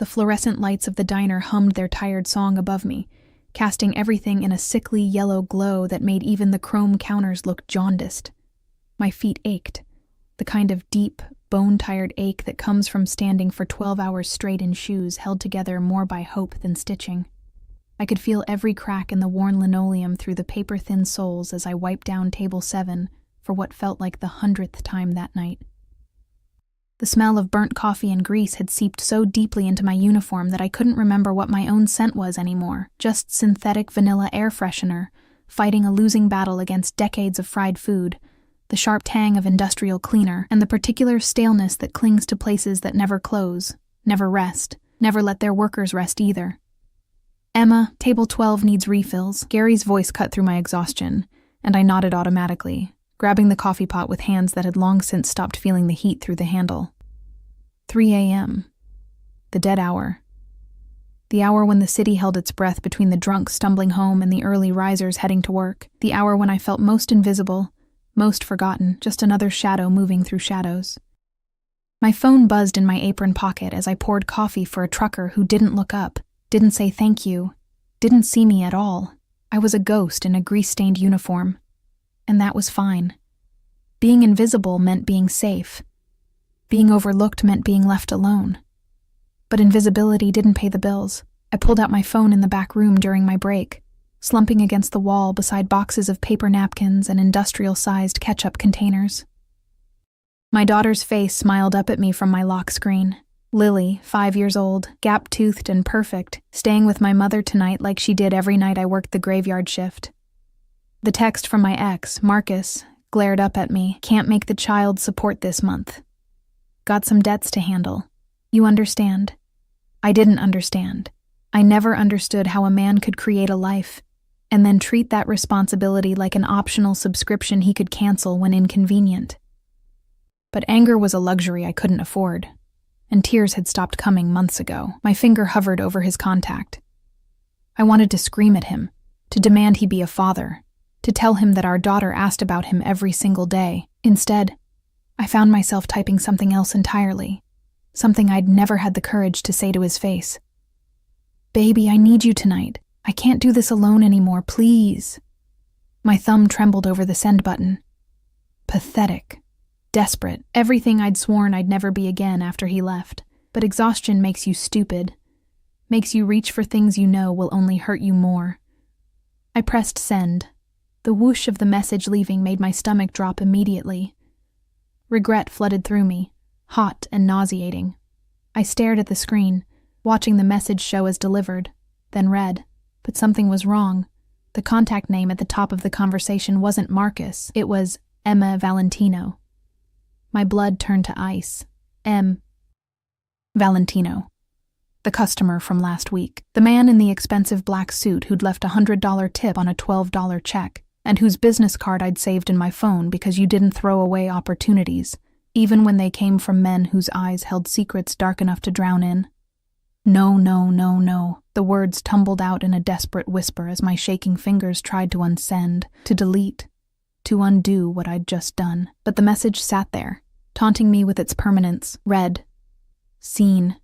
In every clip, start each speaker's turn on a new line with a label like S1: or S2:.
S1: The fluorescent lights of the diner hummed their tired song above me, casting everything in a sickly yellow glow that made even the chrome counters look jaundiced. My feet ached, the kind of deep, bone-tired ache that comes from standing for 12 hours straight in shoes held together more by hope than stitching. I could feel every crack in the worn linoleum through the paper-thin soles as I wiped down table 7 for what felt like the 100th time that night. The smell of burnt coffee and grease had seeped so deeply into my uniform that I couldn't remember what my own scent was anymore, just synthetic vanilla air freshener, fighting a losing battle against decades of fried food, the sharp tang of industrial cleaner, and the particular staleness that clings to places that never close, never rest, never let their workers rest either. "Emma, table 12 needs refills." Gary's voice cut through my exhaustion, and I nodded automatically, grabbing the coffee pot with hands that had long since stopped feeling the heat through the handle. 3 a.m. The dead hour. The hour when the city held its breath between the drunks stumbling home and the early risers heading to work. The hour when I felt most invisible, most forgotten, just another shadow moving through shadows. My phone buzzed in my apron pocket as I poured coffee for a trucker who didn't look up, didn't say thank you, didn't see me at all. I was a ghost in a grease-stained uniform. And that was fine. Being invisible meant being safe. Being overlooked meant being left alone. But invisibility didn't pay the bills. I pulled out my phone in the back room during my break, slumping against the wall beside boxes of paper napkins and industrial-sized ketchup containers. My daughter's face smiled up at me from my lock screen. Lily, 5 years old, gap-toothed and perfect, staying with my mother tonight like she did every night I worked the graveyard shift. The text from my ex, Marcus, glared up at me. "Can't make the child support this month. Got some debts to handle. You understand?" I didn't understand. I never understood how a man could create a life and then treat that responsibility like an optional subscription he could cancel when inconvenient. But anger was a luxury I couldn't afford, and tears had stopped coming months ago. My finger hovered over his contact. I wanted to scream at him, to demand he be a father, to tell him that our daughter asked about him every single day. Instead, I found myself typing something else entirely, something I'd never had the courage to say to his face. "Baby, I need you tonight. I can't do this alone anymore, please." My thumb trembled over the send button. Pathetic. Desperate. Everything I'd sworn I'd never be again after he left. But exhaustion makes you stupid. Makes you reach for things you know will only hurt you more. I pressed send. The whoosh of the message leaving made my stomach drop immediately. Regret flooded through me, hot and nauseating. I stared at the screen, watching the message show as delivered, then read. But something was wrong. The contact name at the top of the conversation wasn't Marcus. It was Emma Valentino. My blood turned to ice. Valentino. The customer from last week. The man in the expensive black suit who'd left a $100 tip on a $12 check, and whose business card I'd saved in my phone because you didn't throw away opportunities, even when they came from men whose eyes held secrets dark enough to drown in. No, no, no, no. The words tumbled out in a desperate whisper as my shaking fingers tried to unsend, to delete, to undo what I'd just done. But the message sat there, taunting me with its permanence. Read. Seen.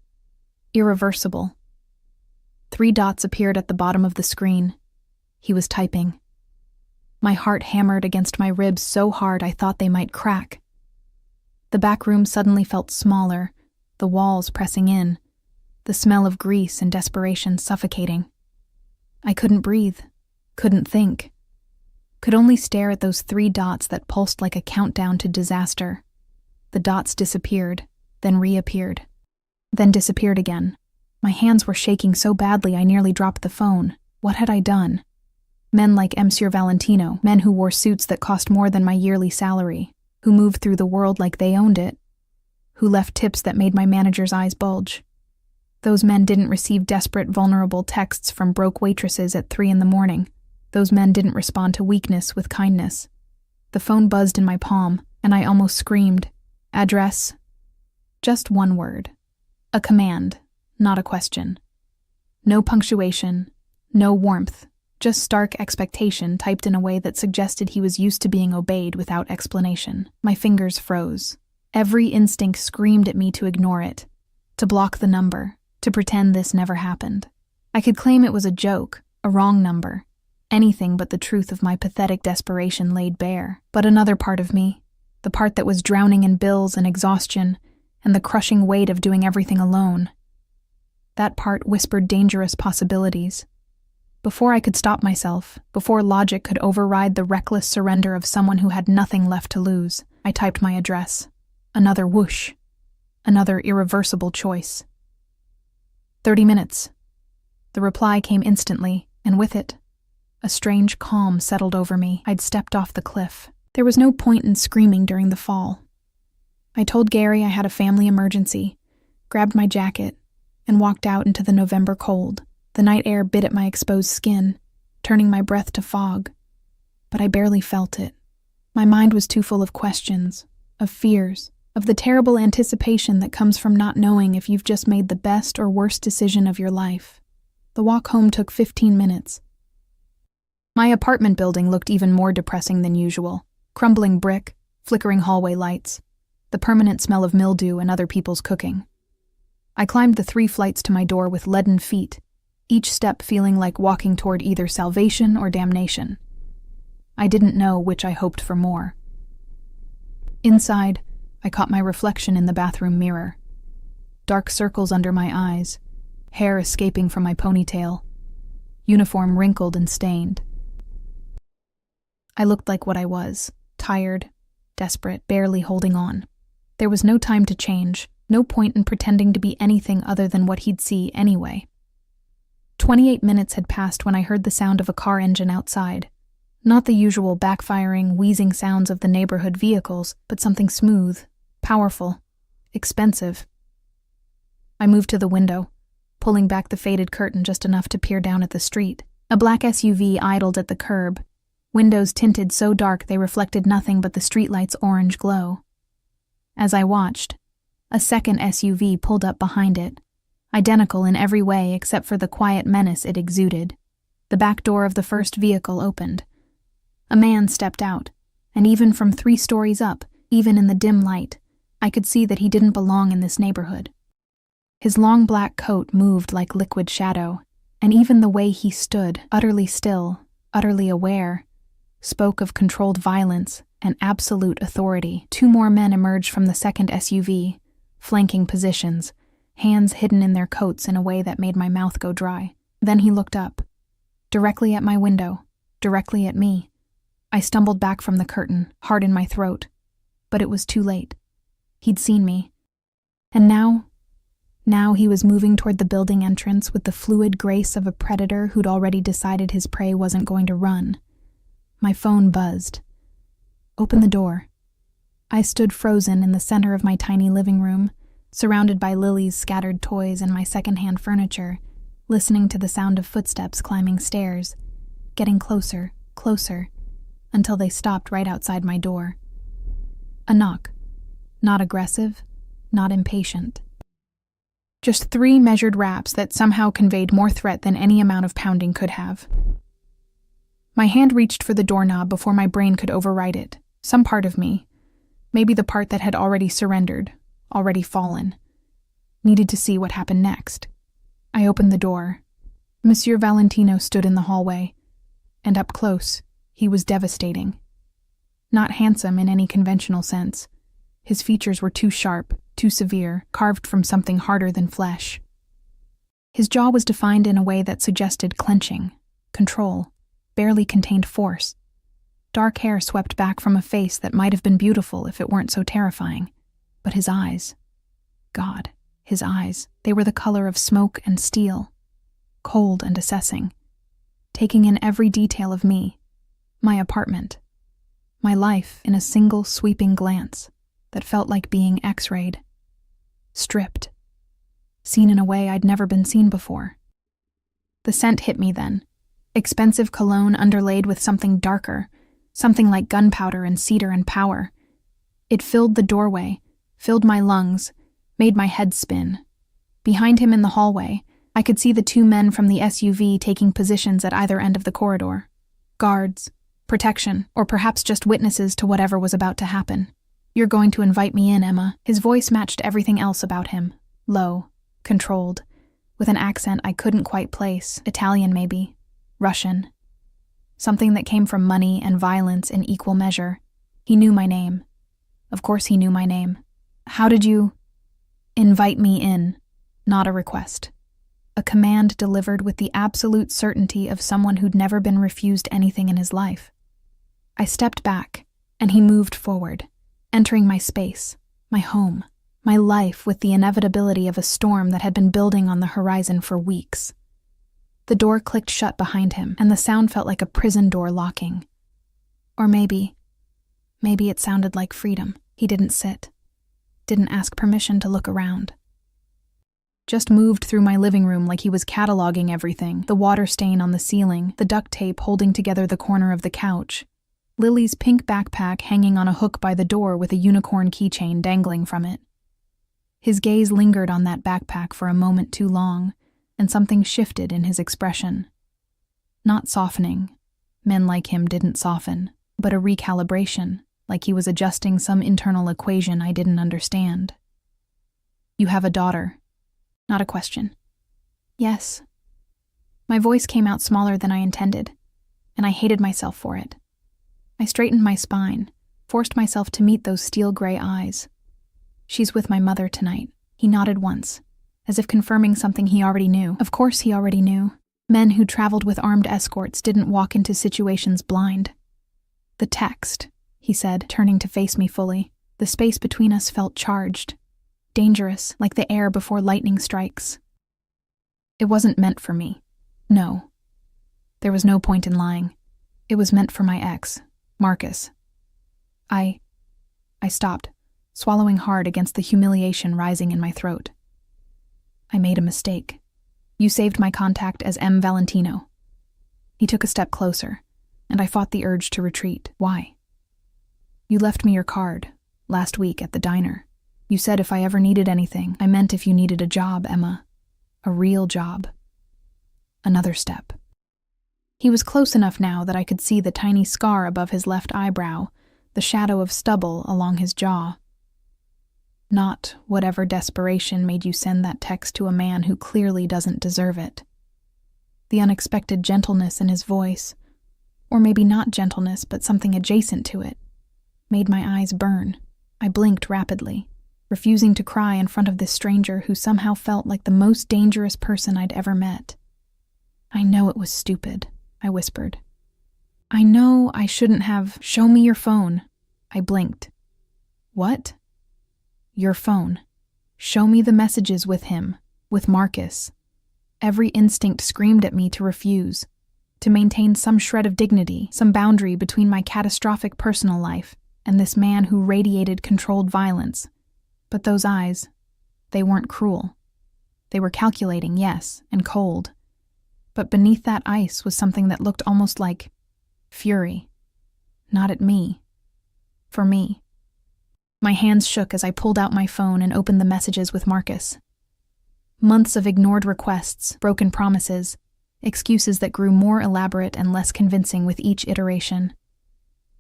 S1: Irreversible. 3 dots appeared at the bottom of the screen. He was typing. My heart hammered against my ribs so hard I thought they might crack. The back room suddenly felt smaller, the walls pressing in, the smell of grease and desperation suffocating. I couldn't breathe, couldn't think, could only stare at those 3 dots that pulsed like a countdown to disaster. The dots disappeared, then reappeared, then disappeared again. My hands were shaking so badly I nearly dropped the phone. What had I done? Men like Monsieur Valentino, men who wore suits that cost more than my yearly salary, who moved through the world like they owned it, who left tips that made my manager's eyes bulge. Those men didn't receive desperate, vulnerable texts from broke waitresses at 3 a.m. Those men didn't respond to weakness with kindness. The phone buzzed in my palm, and I almost screamed. Address. Just one word. A command, not a question. No punctuation, no warmth, just stark expectation typed in a way that suggested he was used to being obeyed without explanation. My fingers froze. Every instinct screamed at me to ignore it, to block the number, to pretend this never happened. I could claim it was a joke, a wrong number, anything but the truth of my pathetic desperation laid bare. But another part of me, the part that was drowning in bills and exhaustion and the crushing weight of doing everything alone, that part whispered dangerous possibilities. Before I could stop myself, before logic could override the reckless surrender of someone who had nothing left to lose, I typed my address. Another whoosh. Another irreversible choice. 30 minutes. The reply came instantly, and with it, a strange calm settled over me. I'd stepped off the cliff. There was no point in screaming during the fall. I told Gary I had a family emergency, grabbed my jacket, and walked out into the November cold. The night air bit at my exposed skin, turning my breath to fog. But I barely felt it. My mind was too full of questions, of fears, of the terrible anticipation that comes from not knowing if you've just made the best or worst decision of your life. The walk home took 15 minutes. My apartment building looked even more depressing than usual. Crumbling brick, flickering hallway lights, the permanent smell of mildew and other people's cooking. I climbed the 3 flights to my door with leaden feet, each step feeling like walking toward either salvation or damnation. I didn't know which I hoped for more. Inside, I caught my reflection in the bathroom mirror. Dark circles under my eyes, hair escaping from my ponytail, uniform wrinkled and stained. I looked like what I was, tired, desperate, barely holding on. There was no time to change, no point in pretending to be anything other than what he'd see anyway. 28 minutes had passed when I heard the sound of a car engine outside. Not the usual backfiring, wheezing sounds of the neighborhood vehicles, but something smooth, powerful, expensive. I moved to the window, pulling back the faded curtain just enough to peer down at the street. A black SUV idled at the curb, windows tinted so dark they reflected nothing but the streetlight's orange glow. As I watched, a second SUV pulled up behind it, identical in every way except for the quiet menace it exuded. The back door of the first vehicle opened. A man stepped out, and even from 3 stories up, even in the dim light, I could see that he didn't belong in this neighborhood. His long black coat moved like liquid shadow, and even the way he stood, utterly still, utterly aware, spoke of controlled violence and absolute authority. 2 more men emerged from the second SUV, flanking positions, hands hidden in their coats in a way that made my mouth go dry. Then he looked up, directly at my window, directly at me. I stumbled back from the curtain, heart in my throat, but it was too late. He'd seen me. And now he was moving toward the building entrance with the fluid grace of a predator who'd already decided his prey wasn't going to run. My phone buzzed. Open the door. I stood frozen in the center of my tiny living room, surrounded by Lily's scattered toys and my secondhand furniture, listening to the sound of footsteps climbing stairs, getting closer, closer, until they stopped right outside my door. A knock. Not aggressive, not impatient. Just 3 measured raps that somehow conveyed more threat than any amount of pounding could have. My hand reached for the doorknob before my brain could override it. Some part of me, maybe the part that had already surrendered, already fallen, needed to see what happened next. I opened the door. Monsieur Valentino stood in the hallway, and up close, he was devastating. Not handsome in any conventional sense. His features were too sharp, too severe, carved from something harder than flesh. His jaw was defined in a way that suggested clenching, control, barely contained force. Dark hair swept back from a face that might have been beautiful if it weren't so terrifying. But his eyes, God, his eyes, they were the color of smoke and steel, cold and assessing, taking in every detail of me, my apartment, my life in a single sweeping glance that felt like being X-rayed, stripped, seen in a way I'd never been seen before. The scent hit me then, expensive cologne underlaid with something darker, something like gunpowder and cedar and power. It filled the doorway, filled my lungs, made my head spin. Behind him in the hallway, I could see the 2 men from the SUV taking positions at either end of the corridor. Guards, protection, or perhaps just witnesses to whatever was about to happen. You're going to invite me in, Emma. His voice matched everything else about him. Low, controlled, with an accent I couldn't quite place. Italian, maybe. Russian. Something that came from money and violence in equal measure. He knew my name. Of course he knew my name. How did you invite me in? Not a request. A command delivered with the absolute certainty of someone who'd never been refused anything in his life. I stepped back, and he moved forward, entering my space, my home, my life with the inevitability of a storm that had been building on the horizon for weeks. The door clicked shut behind him, and the sound felt like a prison door locking. Or maybe it sounded like freedom. He didn't sit, didn't ask permission to look around. Just moved through my living room like he was cataloging everything, the water stain on the ceiling, the duct tape holding together the corner of the couch, Lily's pink backpack hanging on a hook by the door with a unicorn keychain dangling from it. His gaze lingered on that backpack for a moment too long, and something shifted in his expression. Not softening. Men like him didn't soften, but a recalibration, like he was adjusting some internal equation I didn't understand. You have a daughter. Not a question. Yes. My voice came out smaller than I intended, and I hated myself for it. I straightened my spine, forced myself to meet those steel-gray eyes. She's with my mother tonight. He nodded once, as if confirming something he already knew. Of course he already knew. Men who traveled with armed escorts didn't walk into situations blind. The text, he said, turning to face me fully. The space between us felt charged. Dangerous, like the air before lightning strikes. It wasn't meant for me. No. There was no point in lying. It was meant for my ex, Marcus. I stopped, swallowing hard against the humiliation rising in my throat. I made a mistake. You saved my contact as M. Valentino. He took a step closer, and I fought the urge to retreat. Why? You left me your card, last week at the diner. You said if I ever needed anything, I meant if you needed a job, Emma. A real job. Another step. He was close enough now that I could see the tiny scar above his left eyebrow, the shadow of stubble along his jaw. Not whatever desperation made you send that text to a man who clearly doesn't deserve it. The unexpected gentleness in his voice, or maybe not gentleness but something adjacent to it, made my eyes burn. I blinked rapidly, refusing to cry in front of this stranger who somehow felt like the most dangerous person I'd ever met. I know it was stupid, I whispered. I know I shouldn't have. Show me your phone. I blinked. What? Your phone. Show me the messages with him, with Marcus. Every instinct screamed at me to refuse, to maintain some shred of dignity, some boundary between my catastrophic personal life and this man who radiated controlled violence. But those eyes, they weren't cruel. They were calculating, yes, and cold. But beneath that ice was something that looked almost like fury. Not at me. For me. My hands shook as I pulled out my phone and opened the messages with Marcus. Months of ignored requests, broken promises, excuses that grew more elaborate and less convincing with each iteration.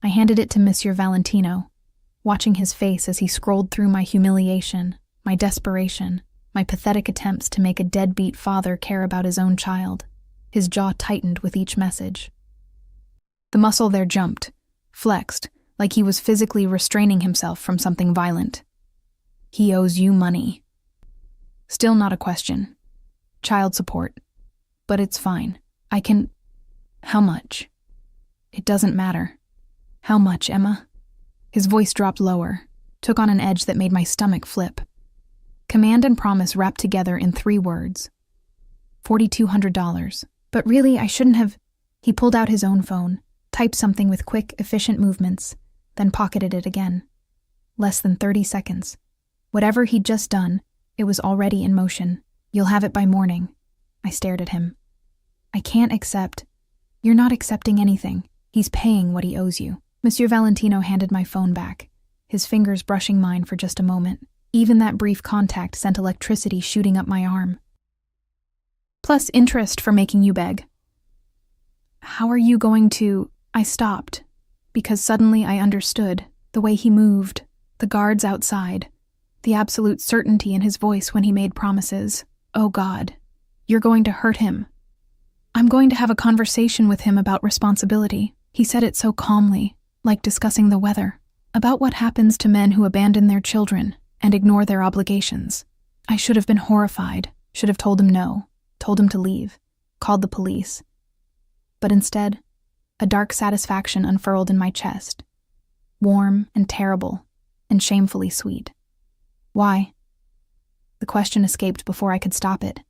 S1: I handed it to Monsieur Valentino, watching his face as he scrolled through my humiliation, my desperation, my pathetic attempts to make a deadbeat father care about his own child. His jaw tightened with each message. The muscle there jumped, flexed, like he was physically restraining himself from something violent. He owes you money. Still not a question. Child support. But it's fine. I can... How much? It doesn't matter. How much, Emma? His voice dropped lower, took on an edge that made my stomach flip. Command and promise wrapped together in 3 words. $4,200. But really, I shouldn't have... He pulled out his own phone, typed something with quick, efficient movements, then pocketed it again. Less than 30 seconds. Whatever he'd just done, it was already in motion. You'll have it by morning. I stared at him. I can't accept. You're not accepting anything. He's paying what he owes you. Monsieur Valentino handed my phone back, his fingers brushing mine for just a moment. Even that brief contact sent electricity shooting up my arm. Plus interest for making you beg. How are you going to... I stopped, because suddenly I understood the way he moved, the guards outside, the absolute certainty in his voice when he made promises. Oh God, You're going to hurt him. I'm going to have a conversation with him about responsibility. He said it so calmly, like discussing the weather, about what happens to men who abandon their children and ignore their obligations. I should have been horrified, should have told him no, told him to leave, called the police. But instead, a dark satisfaction unfurled in my chest, warm and terrible and shamefully sweet. Why? The question escaped before I could stop it.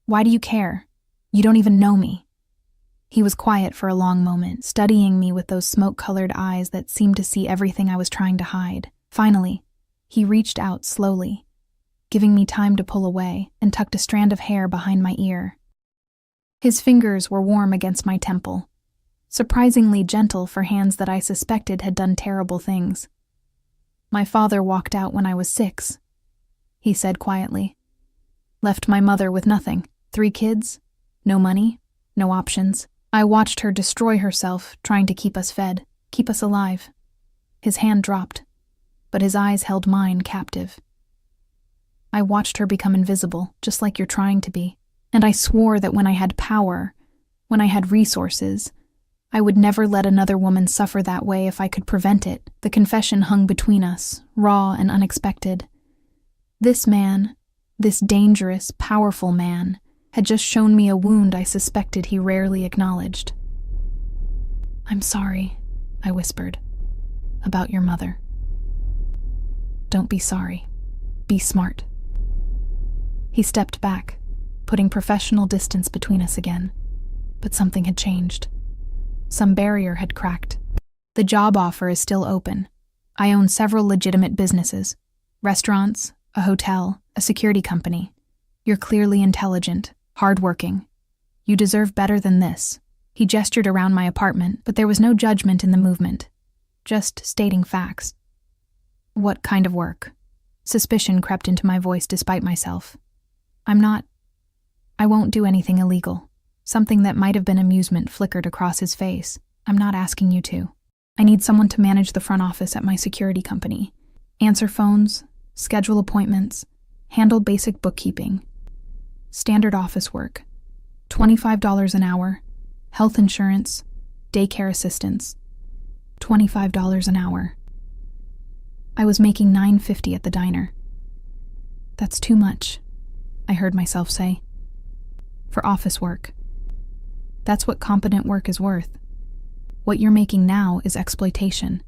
S1: Why do you care? You don't even know me. He was quiet for a long moment, studying me with those smoke-colored eyes that seemed to see everything I was trying to hide. Finally, he reached out slowly, giving me time to pull away, and tucked a strand of hair behind my ear. His fingers were warm against my temple, surprisingly gentle for hands that I suspected had done terrible things. My father walked out when I was 6, he said quietly. Left my mother with nothing. 3 kids, no money, no options. I watched her destroy herself, trying to keep us fed, keep us alive. His hand dropped, but his eyes held mine captive. I watched her become invisible, just like you're trying to be. And I swore that when I had power, when I had resources, I would never let another woman suffer that way if I could prevent it. The confession hung between us, raw and unexpected. This man, this dangerous, powerful man, had just shown me a wound I suspected he rarely acknowledged. I'm sorry, I whispered, about your mother. Don't be sorry. Be smart. He stepped back, putting professional distance between us again. But something had changed. Some barrier had cracked. The job offer is still open. I own several legitimate businesses. Restaurants, a hotel, a security company. You're clearly intelligent, hardworking. You deserve better than this. He gestured around my apartment, but there was no judgment in the movement. Just stating facts. What kind of work? Suspicion crept into my voice despite myself. I won't do anything illegal. Something that might have been amusement flickered across his face. I'm not asking you to. I need someone to manage the front office at my security company. Answer phones, schedule appointments, handle basic bookkeeping. Standard office work. $25 an hour. Health insurance, daycare assistance. $25 an hour. I was making $9.50 at the diner. That's too much, I heard myself say. For office work. That's what competent work is worth. What you're making now is exploitation.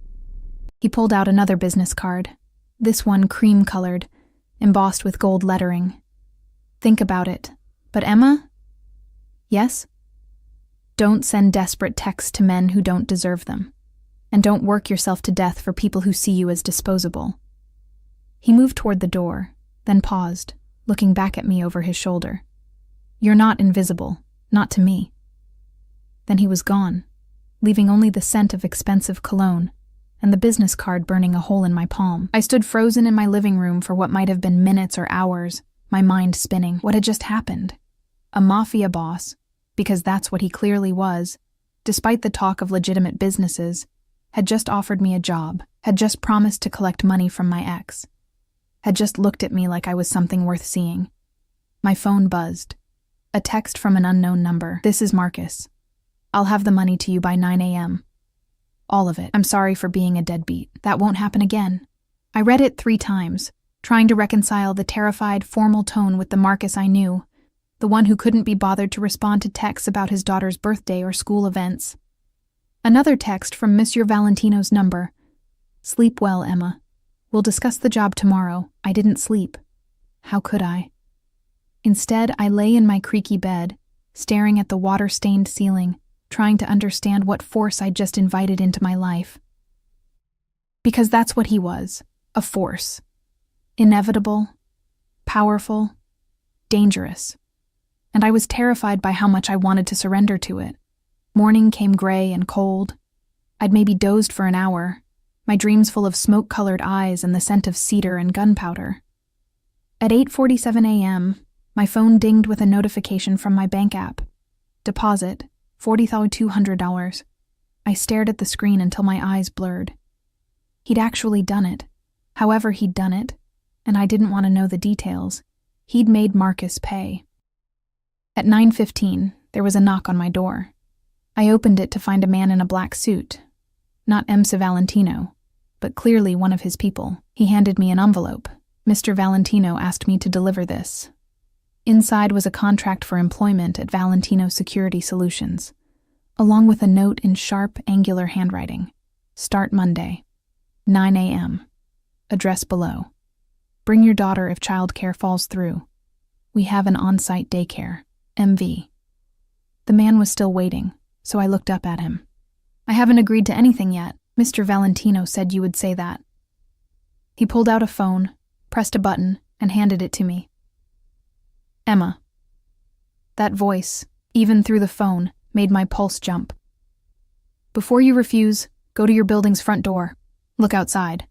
S1: He pulled out another business card, this one cream-colored, embossed with gold lettering. Think about it. But Emma? Yes? Don't send desperate texts to men who don't deserve them. And don't work yourself to death for people who see you as disposable. He moved toward the door, then paused, looking back at me over his shoulder. You're not invisible, not to me. Then he was gone, leaving only the scent of expensive cologne and the business card burning a hole in my palm. I stood frozen in my living room for what might have been minutes or hours, my mind spinning. What had just happened? A mafia boss, because that's what he clearly was, despite the talk of legitimate businesses, had just offered me a job, had just promised to collect money from my ex, had just looked at me like I was something worth seeing. My phone buzzed. A text from an unknown number. This is Marcus. I'll have the money to you by 9 a.m. All of it. I'm sorry for being a deadbeat. That won't happen again. I read it 3 times, trying to reconcile the terrified, formal tone with the Marcus I knew, the one who couldn't be bothered to respond to texts about his daughter's birthday or school events. Another text from Monsieur Valentino's number. Sleep well, Emma. We'll discuss the job tomorrow. I didn't sleep. How could I? Instead, I lay in my creaky bed, staring at the water-stained ceiling, trying to understand what force I'd just invited into my life. Because that's what he was, a force. Inevitable, powerful, dangerous. And I was terrified by how much I wanted to surrender to it. Morning came gray and cold. I'd maybe dozed for an hour, my dreams full of smoke-colored eyes and the scent of cedar and gunpowder. At 8:47 a.m., my phone dinged with a notification from my bank app. Deposit, $40,200. I stared at the screen until my eyes blurred. He'd actually done it. However he'd done it, and I didn't want to know the details, he'd made Marcus pay. At 9:15, there was a knock on my door. I opened it to find a man in a black suit. Not Mr. Valentino, but clearly one of his people. He handed me an envelope. Mr. Valentino asked me to deliver this. Inside was a contract for employment at Valentino Security Solutions, along with a note in sharp, angular handwriting. Start Monday, 9 a.m. Address below. Bring your daughter if childcare falls through. We have an on-site daycare, MV. The man was still waiting, so I looked up at him. I haven't agreed to anything yet. Mr. Valentino said you would say that. He pulled out a phone, pressed a button, and handed it to me. Emma. That voice, even through the phone, made my pulse jump. Before you refuse, go to your building's front door. Look outside.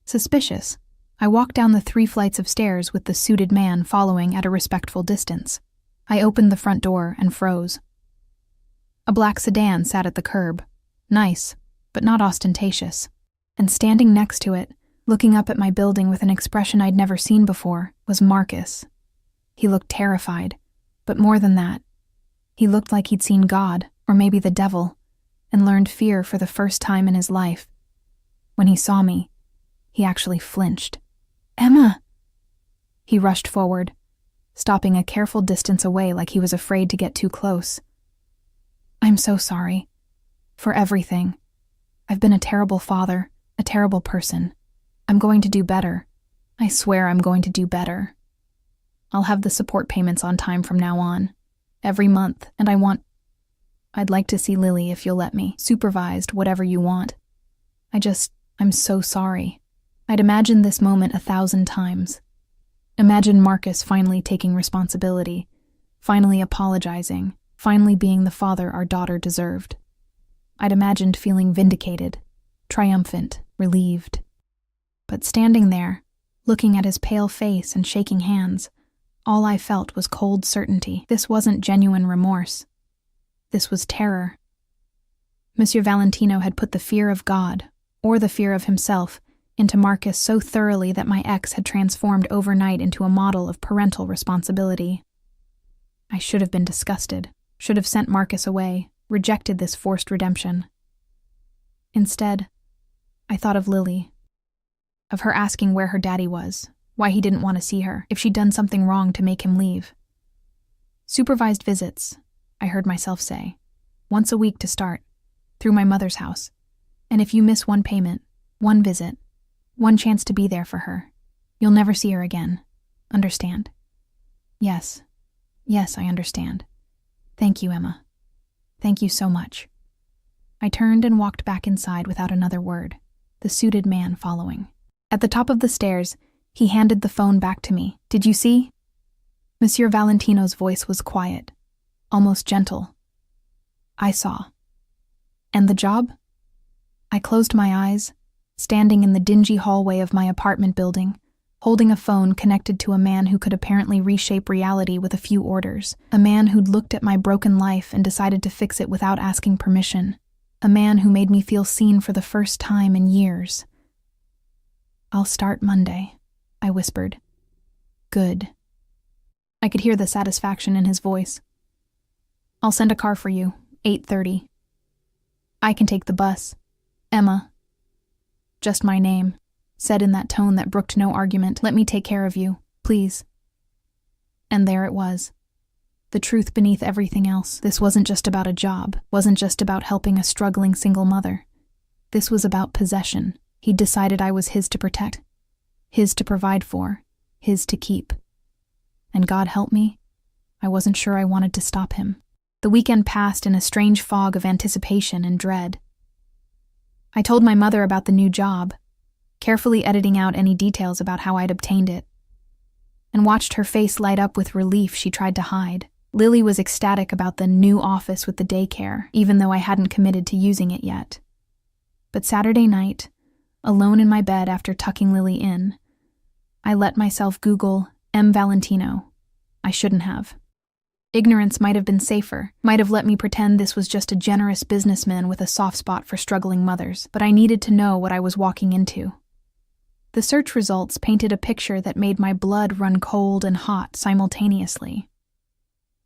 S1: Suspicious, I walked down the 3 flights of stairs with the suited man following at a respectful distance. I opened the front door and froze. A black sedan sat at the curb. Nice, but not ostentatious. And standing next to it, looking up at my building with an expression I'd never seen before, was Marcus. He looked terrified, but more than that, he looked like he'd seen God, or maybe the devil, and learned fear for the first time in his life. When he saw me, he actually flinched. Emma! He rushed forward, stopping a careful distance away like he was afraid to get too close. I'm so sorry. For everything. I've been a terrible father, a terrible person. I'm going to do better. I swear I'm going to do better. I'll have the support payments on time from now on. Every month, and I'd like to see Lily if you'll let me. Supervised, whatever you want. I'm so sorry. I'd imagined this moment 1,000 times. Imagine Marcus finally taking responsibility, finally apologizing, finally being the father our daughter deserved. I'd imagined feeling vindicated, triumphant, relieved. But standing there, looking at his pale face and shaking hands, all I felt was cold certainty. This wasn't genuine remorse. This was terror. Monsieur Valentino had put the fear of God, or the fear of himself, into Marcus so thoroughly that my ex had transformed overnight into a model of parental responsibility. I should have been disgusted, should have sent Marcus away, rejected this forced redemption. Instead, I thought of Lily, of her asking where her daddy was, why he didn't want to see her, if she'd done something wrong to make him leave. Supervised visits, I heard myself say, once a week to start, through my mother's house. And if you miss one payment, one visit, one chance to be there for her, you'll never see her again. Understand? Yes, I understand. Thank you, Emma. Thank you so much. I turned and walked back inside without another word, the suited man following. At the top of the stairs, he handed the phone back to me. Did you see? Monsieur Valentino's voice was quiet, almost gentle. I saw. And the job? I closed my eyes, standing in the dingy hallway of my apartment building, holding a phone connected to a man who could apparently reshape reality with a few orders, a man who'd looked at my broken life and decided to fix it without asking permission, a man who made me feel seen for the first time in years. I'll start Monday, I whispered. Good. I could hear the satisfaction in his voice. I'll send a car for you, 8:30. I can take the bus. Emma. Just my name, said in that tone that brooked no argument. Let me take care of you, please. And there it was. The truth beneath everything else. This wasn't just about a job, wasn't just about helping a struggling single mother. This was about possession. He'd decided I was his to protect, his to provide for, his to keep. And God help me, I wasn't sure I wanted to stop him. The weekend passed in a strange fog of anticipation and dread. I told my mother about the new job, carefully editing out any details about how I'd obtained it, and watched her face light up with relief she tried to hide. Lily was ecstatic about the new office with the daycare, even though I hadn't committed to using it yet. But Saturday night, alone in my bed after tucking Lily in, I let myself Google M. Valentino. I shouldn't have. Ignorance might have been safer, might have let me pretend this was just a generous businessman with a soft spot for struggling mothers, but I needed to know what I was walking into. The search results painted a picture that made my blood run cold and hot simultaneously.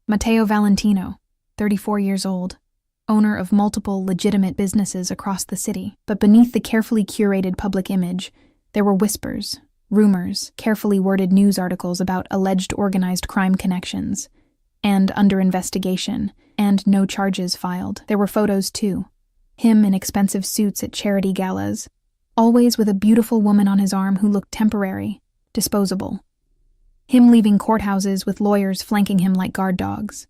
S1: Matteo Valentino, 34 years old, owner of multiple legitimate businesses across the city. But beneath the carefully curated public image, there were whispers, rumors, carefully worded news articles about alleged organized crime connections, and under investigation, and no charges filed. There were photos, too. Him in expensive suits at charity galas, always with a beautiful woman on his arm who looked temporary, disposable. Him leaving courthouses with lawyers flanking him like guard dogs.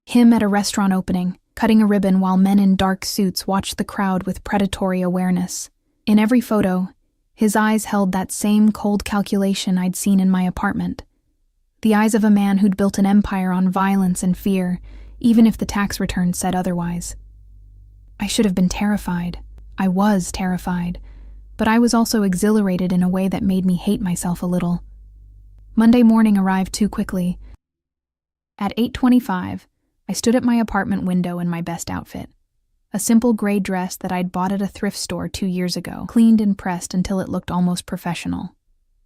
S1: Him at a restaurant opening, cutting a ribbon while men in dark suits watched the crowd with predatory awareness. In every photo, his eyes held that same cold calculation I'd seen in my apartment. The eyes of a man who'd built an empire on violence and fear, even if the tax returns said otherwise. I should have been terrified. I was terrified, but I was also exhilarated in a way that made me hate myself a little. Monday morning arrived too quickly. At 8:25, I stood at my apartment window in my best outfit. A simple gray dress that I'd bought at a thrift store 2 years ago, cleaned and pressed until it looked almost professional.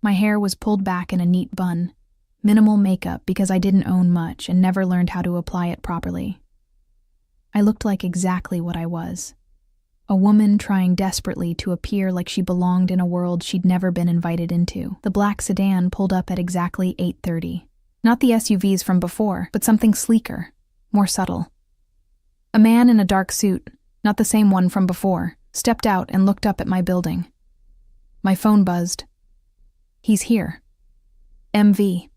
S1: My hair was pulled back in a neat bun. Minimal makeup because I didn't own much and never learned how to apply it properly. I looked like exactly what I was. A woman trying desperately to appear like she belonged in a world she'd never been invited into. The black sedan pulled up at exactly 8:30. Not the SUVs from before, but something sleeker, more subtle. A man in a dark suit, not the same one from before, stepped out and looked up at my building. My phone buzzed. He's here. MV.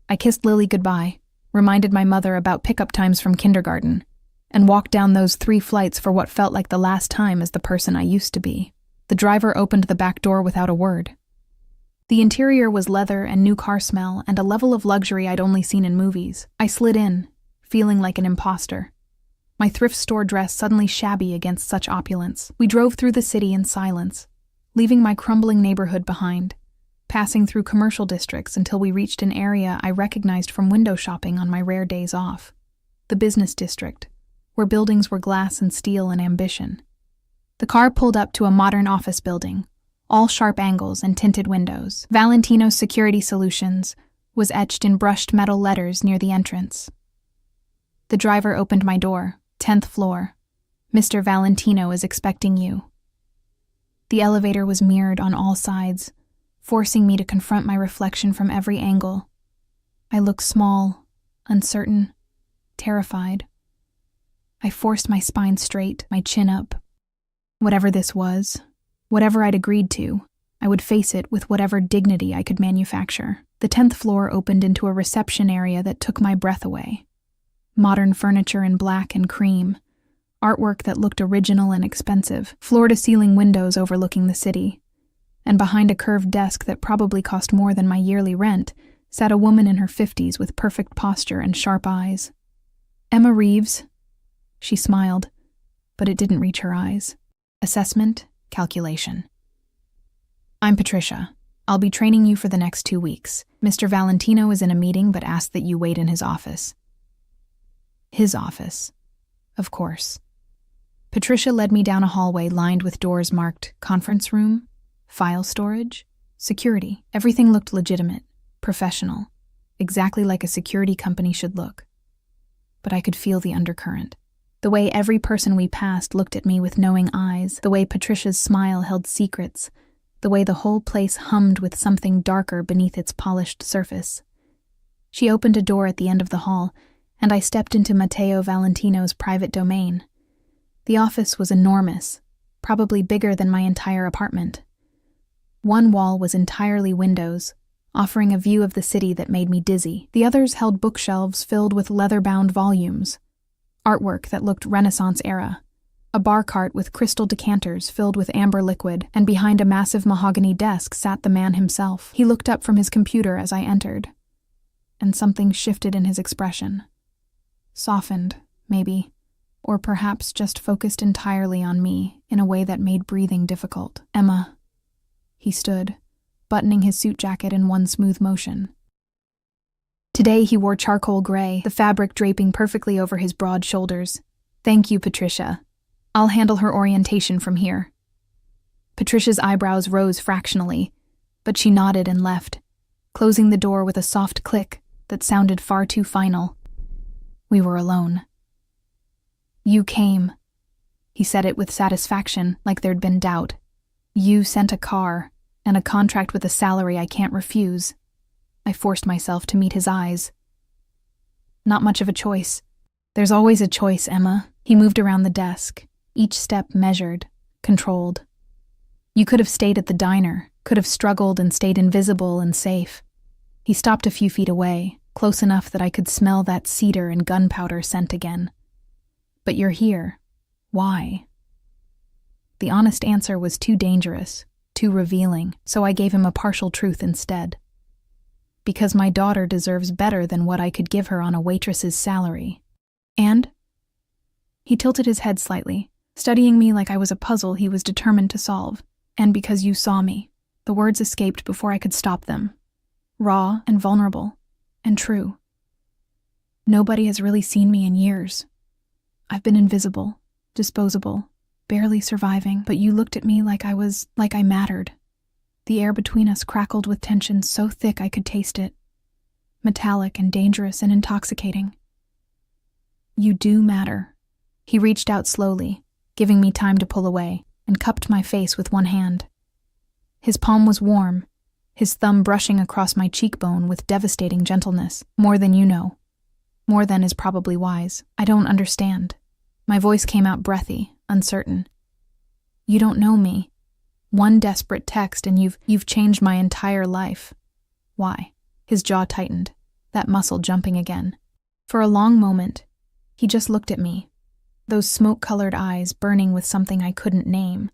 S1: I kissed Lily goodbye, reminded my mother about pickup times from kindergarten, and walked down those 3 flights for what felt like the last time as the person I used to be. The driver opened the back door without a word. The interior was leather and new car smell and a level of luxury I'd only seen in movies. I slid in, feeling like an imposter. My thrift store dress suddenly shabby against such opulence. We drove through the city in silence, leaving my crumbling neighborhood behind, passing through commercial districts until we reached an area I recognized from window shopping on my rare days off. The business district, where buildings were glass and steel and ambition. The car pulled up to a modern office building, all sharp angles and tinted windows. Valentino's Security Solutions was etched in brushed metal letters near the entrance. The driver opened my door, 10th floor. Mr. Valentino is expecting you. The elevator was mirrored on all sides, forcing me to confront my reflection from every angle. I looked small, uncertain, terrified. I forced my spine straight, my chin up. Whatever this was, whatever I'd agreed to, I would face it with whatever dignity I could manufacture. The 10th floor opened into a reception area that took my breath away. Modern furniture in black and cream, artwork that looked original and expensive, floor-to-ceiling windows overlooking the city. And behind a curved desk that probably cost more than my yearly rent, sat a woman in her 50s with perfect posture and sharp eyes. Emma Reeves. She smiled, but it didn't reach her eyes. Assessment, calculation. I'm Patricia. I'll be training you for the next 2 weeks. Mr. Valentino is in a meeting but asked that you wait in his office. His office. Of course. Patricia led me down a hallway lined with doors marked conference room, file storage, security. Everything looked legitimate, professional, exactly like a security company should look. But I could feel the undercurrent. The way every person we passed looked at me with knowing eyes, the way Patricia's smile held secrets, the way the whole place hummed with something darker beneath its polished surface. She opened a door at the end of the hall, and I stepped into Matteo Valentino's private domain. The office was enormous, probably bigger than my entire apartment. One wall was entirely windows, offering a view of the city that made me dizzy. The others held bookshelves filled with leather-bound volumes, artwork that looked Renaissance era, a bar cart with crystal decanters filled with amber liquid, and behind a massive mahogany desk sat the man himself. He looked up from his computer as I entered, and something shifted in his expression. Softened, maybe, or perhaps just focused entirely on me in a way that made breathing difficult. Emma. He stood, buttoning his suit jacket in one smooth motion. Today he wore charcoal gray, the fabric draping perfectly over his broad shoulders. Thank you, Patricia. I'll handle her orientation from here. Patricia's eyebrows rose fractionally, but she nodded and left, closing the door with a soft click that sounded far too final. We were alone. You came. He said it with satisfaction, like there'd been doubt. You sent a car, and a contract with a salary I can't refuse. I forced myself to meet his eyes. Not much of a choice. There's always a choice, Emma. He moved around the desk, each step measured, controlled. You could have stayed at the diner, could have struggled and stayed invisible and safe. He stopped a few feet away, close enough that I could smell that cedar and gunpowder scent again. But you're here. Why? The honest answer was too dangerous, too revealing, so I gave him a partial truth instead. Because my daughter deserves better than what I could give her on a waitress's salary. And? He tilted his head slightly, studying me like I was a puzzle he was determined to solve. And because you saw me. The words escaped before I could stop them. Raw and vulnerable, and true. Nobody has really seen me in years. I've been invisible, disposable, barely surviving, but you looked at me like I mattered. The air between us crackled with tension so thick I could taste it. Metallic and dangerous and intoxicating. You do matter. He reached out slowly, giving me time to pull away, and cupped my face with one hand. His palm was warm, his thumb brushing across my cheekbone with devastating gentleness. More than you know. More than is probably wise. I don't understand. My voice came out breathy, uncertain. You don't know me. One desperate text and you've changed my entire life. Why? His jaw tightened, that muscle jumping again. For a long moment, he just looked at me, those smoke-colored eyes burning with something I couldn't name.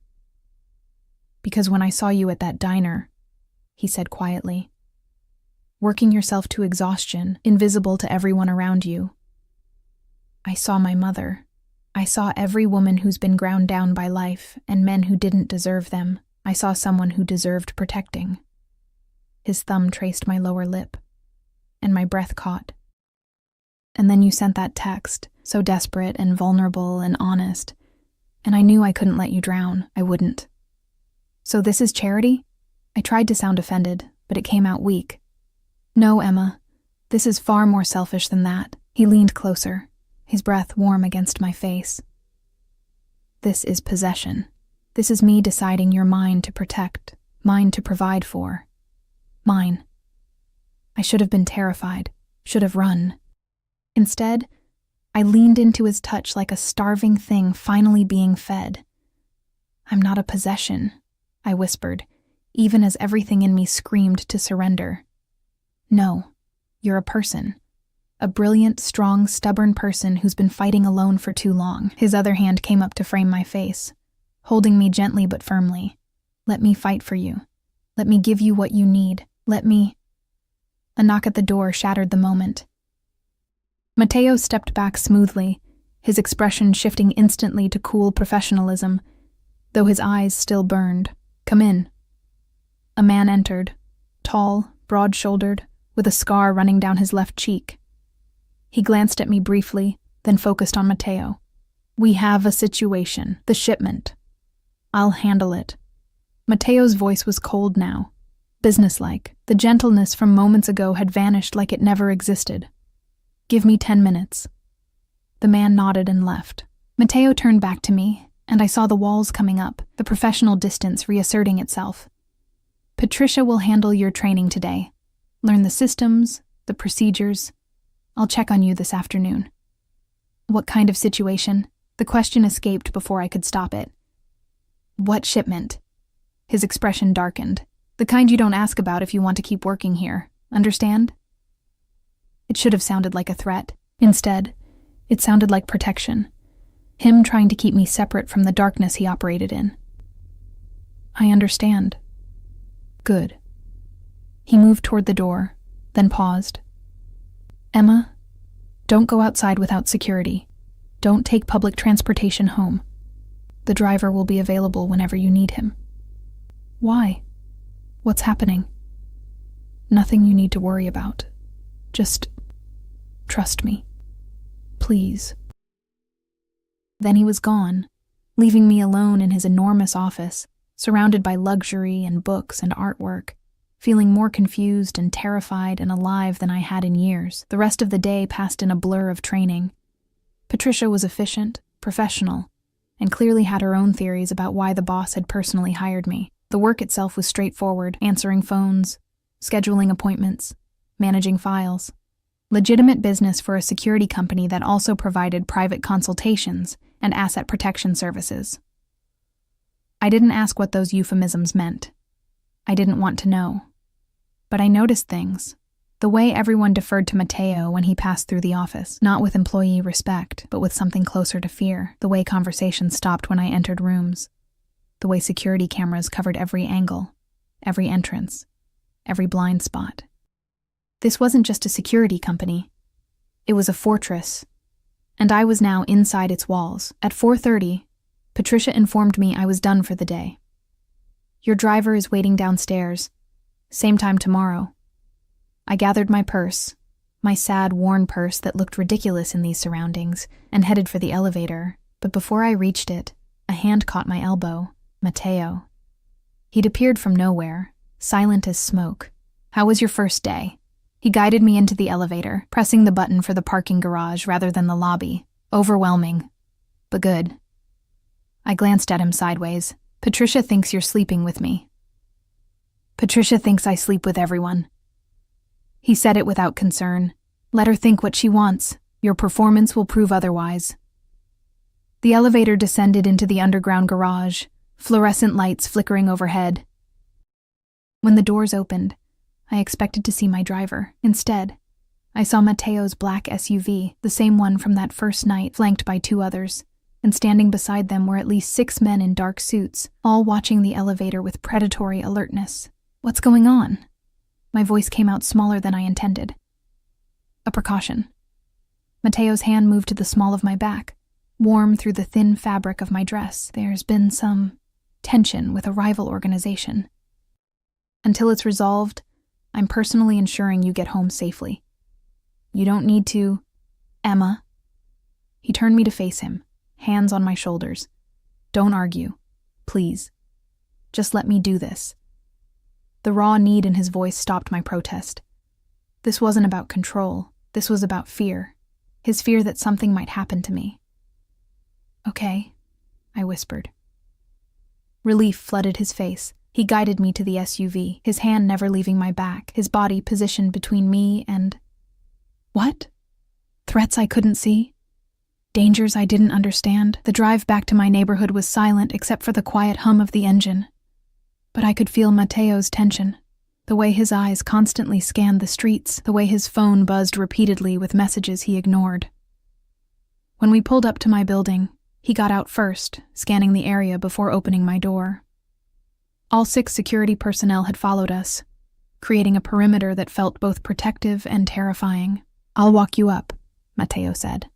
S1: Because when I saw you at that diner, he said quietly, working yourself to exhaustion, invisible to everyone around you, I saw my mother. I saw every woman who's been ground down by life and men who didn't deserve them. I saw someone who deserved protecting. His thumb traced my lower lip, and my breath caught. And then you sent that text, so desperate and vulnerable and honest, and I knew I couldn't let you drown. I wouldn't. So this is charity? I tried to sound offended, but it came out weak. No, Emma, this is far more selfish than that. He leaned closer, his breath warm against my face. This is possession. This is me deciding you're mine to protect, mine to provide for. Mine. I should have been terrified, should have run. Instead, I leaned into his touch like a starving thing finally being fed. I'm not a possession, I whispered, even as everything in me screamed to surrender. No, you're a person. A brilliant, strong, stubborn person who's been fighting alone for too long. His other hand came up to frame my face, holding me gently but firmly. Let me fight for you. Let me give you what you need. Let me... A knock at the door shattered the moment. Mateo stepped back smoothly, his expression shifting instantly to cool professionalism, though his eyes still burned. Come in. A man entered, tall, broad-shouldered, with a scar running down his left cheek. He glanced at me briefly, then focused on Mateo. We have a situation, the shipment. I'll handle it. Mateo's voice was cold now, businesslike. The gentleness from moments ago had vanished like it never existed. Give me 10 minutes. The man nodded and left. Mateo turned back to me, and I saw the walls coming up, the professional distance reasserting itself. Patricia will handle your training today. Learn the systems, the procedures. I'll check on you this afternoon. What kind of situation? The question escaped before I could stop it. What shipment? His expression darkened. The kind you don't ask about if you want to keep working here. Understand? It should have sounded like a threat. Instead, it sounded like protection. Him trying to keep me separate from the darkness he operated in. I understand. Good. He moved toward the door, then paused. Emma, don't go outside without security. Don't take public transportation home. The driver will be available whenever you need him. Why? What's happening? Nothing you need to worry about. Just trust me. Please. Then he was gone, leaving me alone in his enormous office, surrounded by luxury and books and artwork, feeling more confused and terrified and alive than I had in years. The rest of the day passed in a blur of training. Patricia was efficient, professional, and clearly had her own theories about why the boss had personally hired me. The work itself was straightforward: answering phones, scheduling appointments, managing files. Legitimate business for a security company that also provided private consultations and asset protection services. I didn't ask what those euphemisms meant. I didn't want to know. But I noticed things. The way everyone deferred to Matteo when he passed through the office, not with employee respect, but with something closer to fear. The way conversations stopped when I entered rooms. The way security cameras covered every angle, every entrance, every blind spot. This wasn't just a security company. It was a fortress, and I was now inside its walls. At 4:30, Patricia informed me I was done for the day. "Your driver is waiting downstairs. Same time tomorrow." I gathered my purse, my sad, worn purse that looked ridiculous in these surroundings, and headed for the elevator. But before I reached it, a hand caught my elbow. Matteo. He'd appeared from nowhere, silent as smoke. "How was your first day?" He guided me into the elevator, pressing the button for the parking garage rather than the lobby. Overwhelming, but good. I glanced at him sideways. "Patricia thinks you're sleeping with me." "Patricia thinks I sleep with everyone." He said it without concern. "Let her think what she wants. Your performance will prove otherwise." The elevator descended into the underground garage, fluorescent lights flickering overhead. When the doors opened, I expected to see my driver. Instead, I saw Matteo's black SUV, the same one from that first night, flanked by 2 others, and standing beside them were at least 6 men in dark suits, all watching the elevator with predatory alertness. "What's going on?" My voice came out smaller than I intended. A precaution. Matteo's hand moved to the small of my back, warm through the thin fabric of my dress. "There's been some tension with a rival organization. Until it's resolved, I'm personally ensuring you get home safely. You don't need to, Emma." He turned me to face him, hands on my shoulders. "Don't argue, please. Just let me do this." The raw need in his voice stopped my protest. This wasn't about control. This was about fear. His fear that something might happen to me. "Okay," I whispered. Relief flooded his face. He guided me to the SUV, his hand never leaving my back, his body positioned between me and... What? Threats I couldn't see? Dangers I didn't understand? The drive back to my neighborhood was silent except for the quiet hum of the engine. But I could feel Matteo's tension, the way his eyes constantly scanned the streets, the way his phone buzzed repeatedly with messages he ignored. When we pulled up to my building, he got out first, scanning the area before opening my door. All 6 security personnel had followed us, creating a perimeter that felt both protective and terrifying. "I'll walk you up," Matteo said.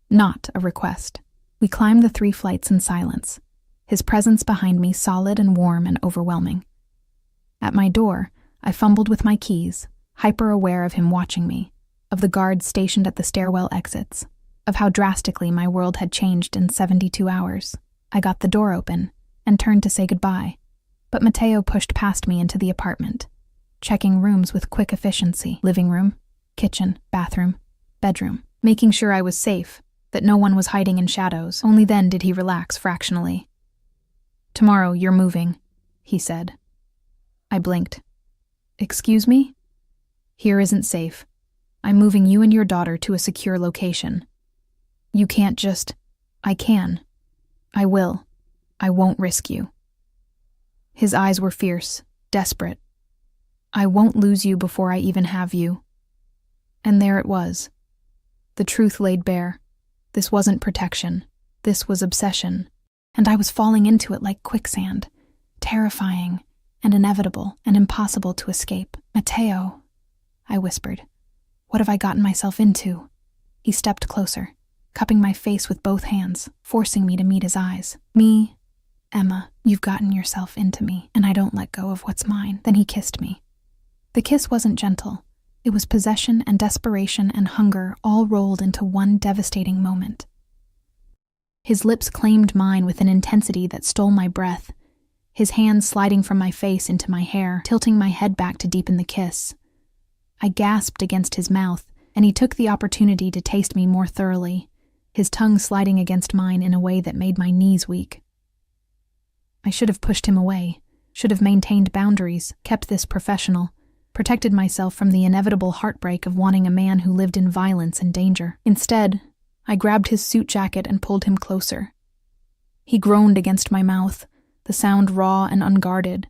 S1: Not a request. We climbed the 3 flights in silence, his presence behind me solid and warm and overwhelming. At my door, I fumbled with my keys, hyper-aware of him watching me, of the guards stationed at the stairwell exits, of how drastically my world had changed in 72 hours. I got the door open and turned to say goodbye. But Matteo pushed past me into the apartment, checking rooms with quick efficiency: living room, kitchen, bathroom, bedroom, making sure I was safe, that no one was hiding in shadows. Only then did he relax fractionally. "Tomorrow you're moving," he said. I blinked. "Excuse me?" "Here isn't safe. I'm moving you and your daughter to a secure location. You can't just..." "I can. I will. I won't risk you." His eyes were fierce, desperate. "I won't lose you before I even have you." And there it was. The truth laid bare. This wasn't protection. This was obsession. And I was falling into it like quicksand, terrifying and inevitable and impossible to escape. "Matteo," I whispered. "What have I gotten myself into?" He stepped closer, cupping my face with both hands, forcing me to meet his eyes. "Me, Emma, you've gotten yourself into me, and I don't let go of what's mine." Then he kissed me. The kiss wasn't gentle. It was possession and desperation and hunger all rolled into one devastating moment. His lips claimed mine with an intensity that stole my breath, his hand sliding from my face into my hair, tilting my head back to deepen the kiss. I gasped against his mouth, and he took the opportunity to taste me more thoroughly, his tongue sliding against mine in a way that made my knees weak. I should have pushed him away, should have maintained boundaries, kept this professional, protected myself from the inevitable heartbreak of wanting a man who lived in violence and danger. Instead, I grabbed his suit jacket and pulled him closer. He groaned against my mouth, the sound raw and unguarded,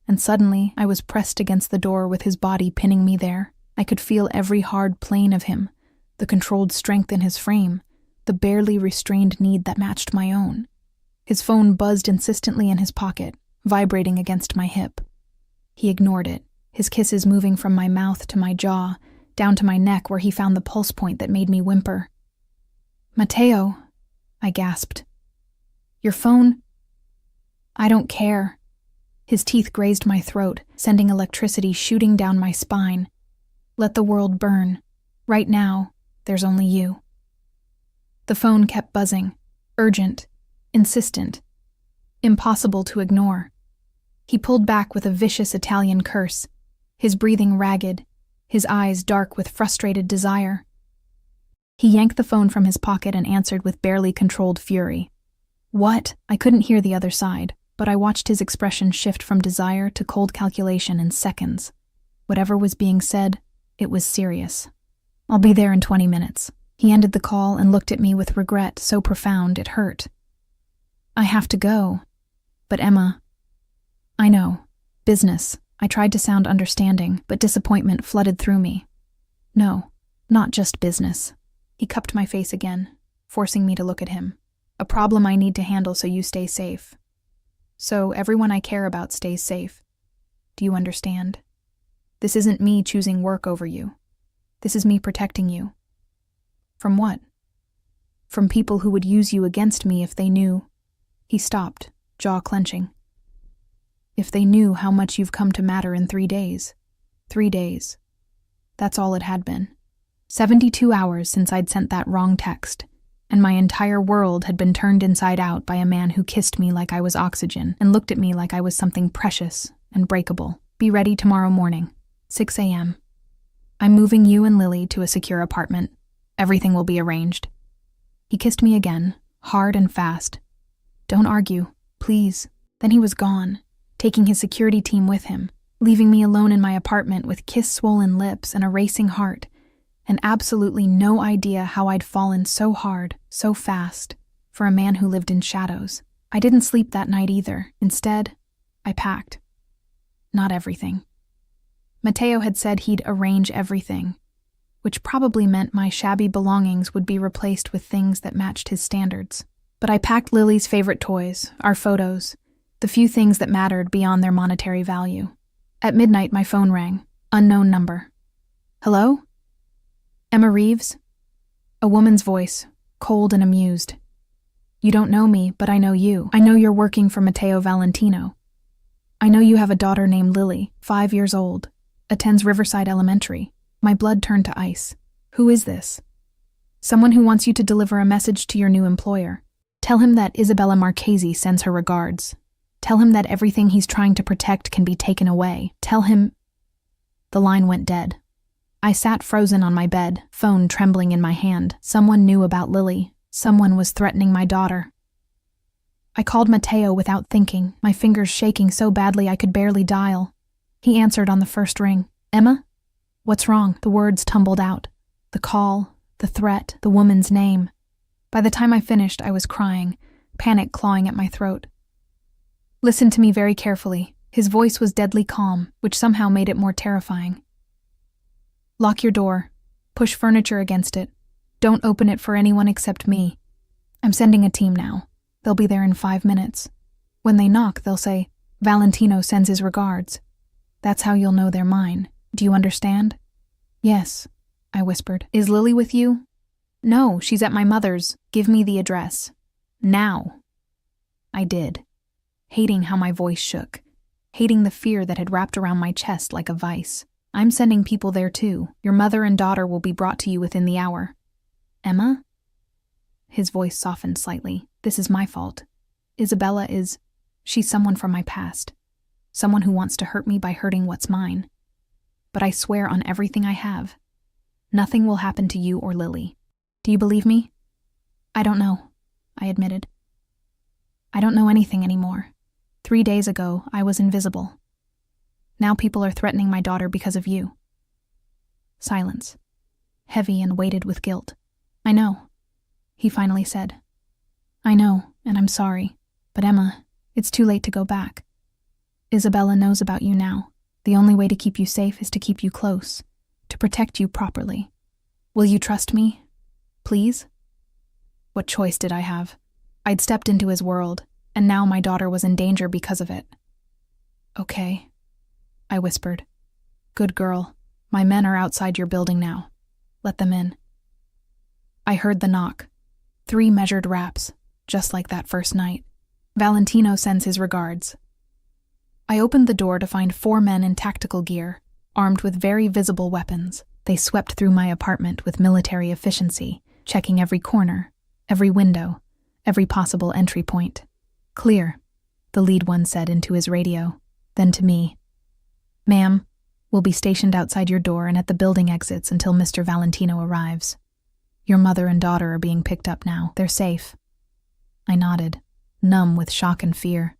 S1: and suddenly I was pressed against the door with his body pinning me there. I could feel every hard plane of him, the controlled strength in his frame, the barely restrained need that matched my own. His phone buzzed insistently in his pocket, vibrating against my hip. He ignored it, his kisses moving from my mouth to my jaw, down to my neck where he found the pulse point that made me whimper. "Matteo," I gasped. "Your phone?" "I don't care." His teeth grazed my throat, sending electricity shooting down my spine. "Let the world burn. Right now, there's only you." The phone kept buzzing, urgent, insistent, impossible to ignore. He pulled back with a vicious Italian curse, his breathing ragged, his eyes dark with frustrated desire. He yanked the phone from his pocket and answered with barely controlled fury. "What?" I couldn't hear the other side, but I watched his expression shift from desire to cold calculation in seconds. Whatever was being said, it was serious. "I'll be there in 20 minutes. He ended the call and looked at me with regret so profound it hurt. "I have to go." "But Emma..." "I know. Business." I tried to sound understanding, but disappointment flooded through me. "No, not just business." He cupped my face again, forcing me to look at him. "A problem I need to handle so you stay safe. So everyone I care about stays safe. Do you understand? This isn't me choosing work over you. This is me protecting you." "From what?" "From people who would use you against me if they knew..." He stopped, jaw clenching. "If they knew how much you've come to matter in 3 days. 3 days. That's all it had been. 72 hours since I'd sent that wrong text, and my entire world had been turned inside out by a man who kissed me like I was oxygen and looked at me like I was something precious and breakable. Be ready tomorrow morning, 6 a.m. I'm moving you and Lily to a secure apartment. Everything will be arranged." He kissed me again, hard and fast. "Don't argue, please." Then he was gone, taking his security team with him, leaving me alone in my apartment with kiss-swollen lips and a racing heart, and absolutely no idea how I'd fallen so hard, so fast, for a man who lived in shadows. I didn't sleep that night either. Instead, I packed. Not everything. Matteo had said he'd arrange everything, which probably meant my shabby belongings would be replaced with things that matched his standards. But I packed Lily's favorite toys, our photos, the few things that mattered beyond their monetary value. At midnight, my phone rang. Unknown number. "Hello? Emma Reeves?" A woman's voice, cold and amused. "You don't know me, but I know you. I know you're working for Matteo Valentino. I know you have a daughter named Lily, 5 years old, attends Riverside Elementary." My blood turned to ice. "Who is this?" "Someone who wants you to deliver a message to your new employer. Tell him that Isabella Marchesi sends her regards. Tell him that everything he's trying to protect can be taken away. Tell him..." The line went dead. I sat frozen on my bed, phone trembling in my hand. Someone knew about Lily. Someone was threatening my daughter. I called Matteo without thinking, my fingers shaking so badly I could barely dial. He answered on the first ring. "Emma? What's wrong?" The words tumbled out. The call, the threat, the woman's name. By the time I finished, I was crying, panic clawing at my throat. "Listen to me very carefully." His voice was deadly calm, which somehow made it more terrifying. "Lock your door. Push furniture against it. Don't open it for anyone except me. I'm sending a team now. They'll be there in 5 minutes. When they knock, they'll say, 'Valentino sends his regards.' That's how you'll know they're mine. Do you understand?" "Yes," I whispered. "Is Lily with you?" "No, she's at my mother's. Give me the address. Now." I did, hating how my voice shook, hating the fear that had wrapped around my chest like a vice. "I'm sending people there too. Your mother and daughter will be brought to you within the hour." "Emma?" His voice softened slightly. "This is my fault. Isabella is..." She's someone from my past. Someone who wants to hurt me by hurting what's mine. But I swear on everything I have, nothing will happen to you or Lily. Do you believe me? I don't know, I admitted. I don't know anything anymore. 3 days ago, I was invisible. Now people are threatening my daughter because of you. Silence, heavy and weighted with guilt. I know, he finally said. I know, and I'm sorry. But Emma, it's too late to go back. Isabella knows about you now. The only way to keep you safe is to keep you close, to protect you properly. Will you trust me? Please? What choice did I have? I'd stepped into his world, and now my daughter was in danger because of it. Okay, I whispered. Good girl. My men are outside your building now. Let them in. I heard the knock. 3 measured raps, just like that first night. Valentino sends his regards. I opened the door to find 4 men in tactical gear, armed with very visible weapons. They swept through my apartment with military efficiency, checking every corner, every window, every possible entry point. Clear, the lead one said into his radio, then to me. Ma'am, we'll be stationed outside your door and at the building exits until Mr. Valentino arrives. Your mother and daughter are being picked up now. They're safe. I nodded, numb with shock and fear.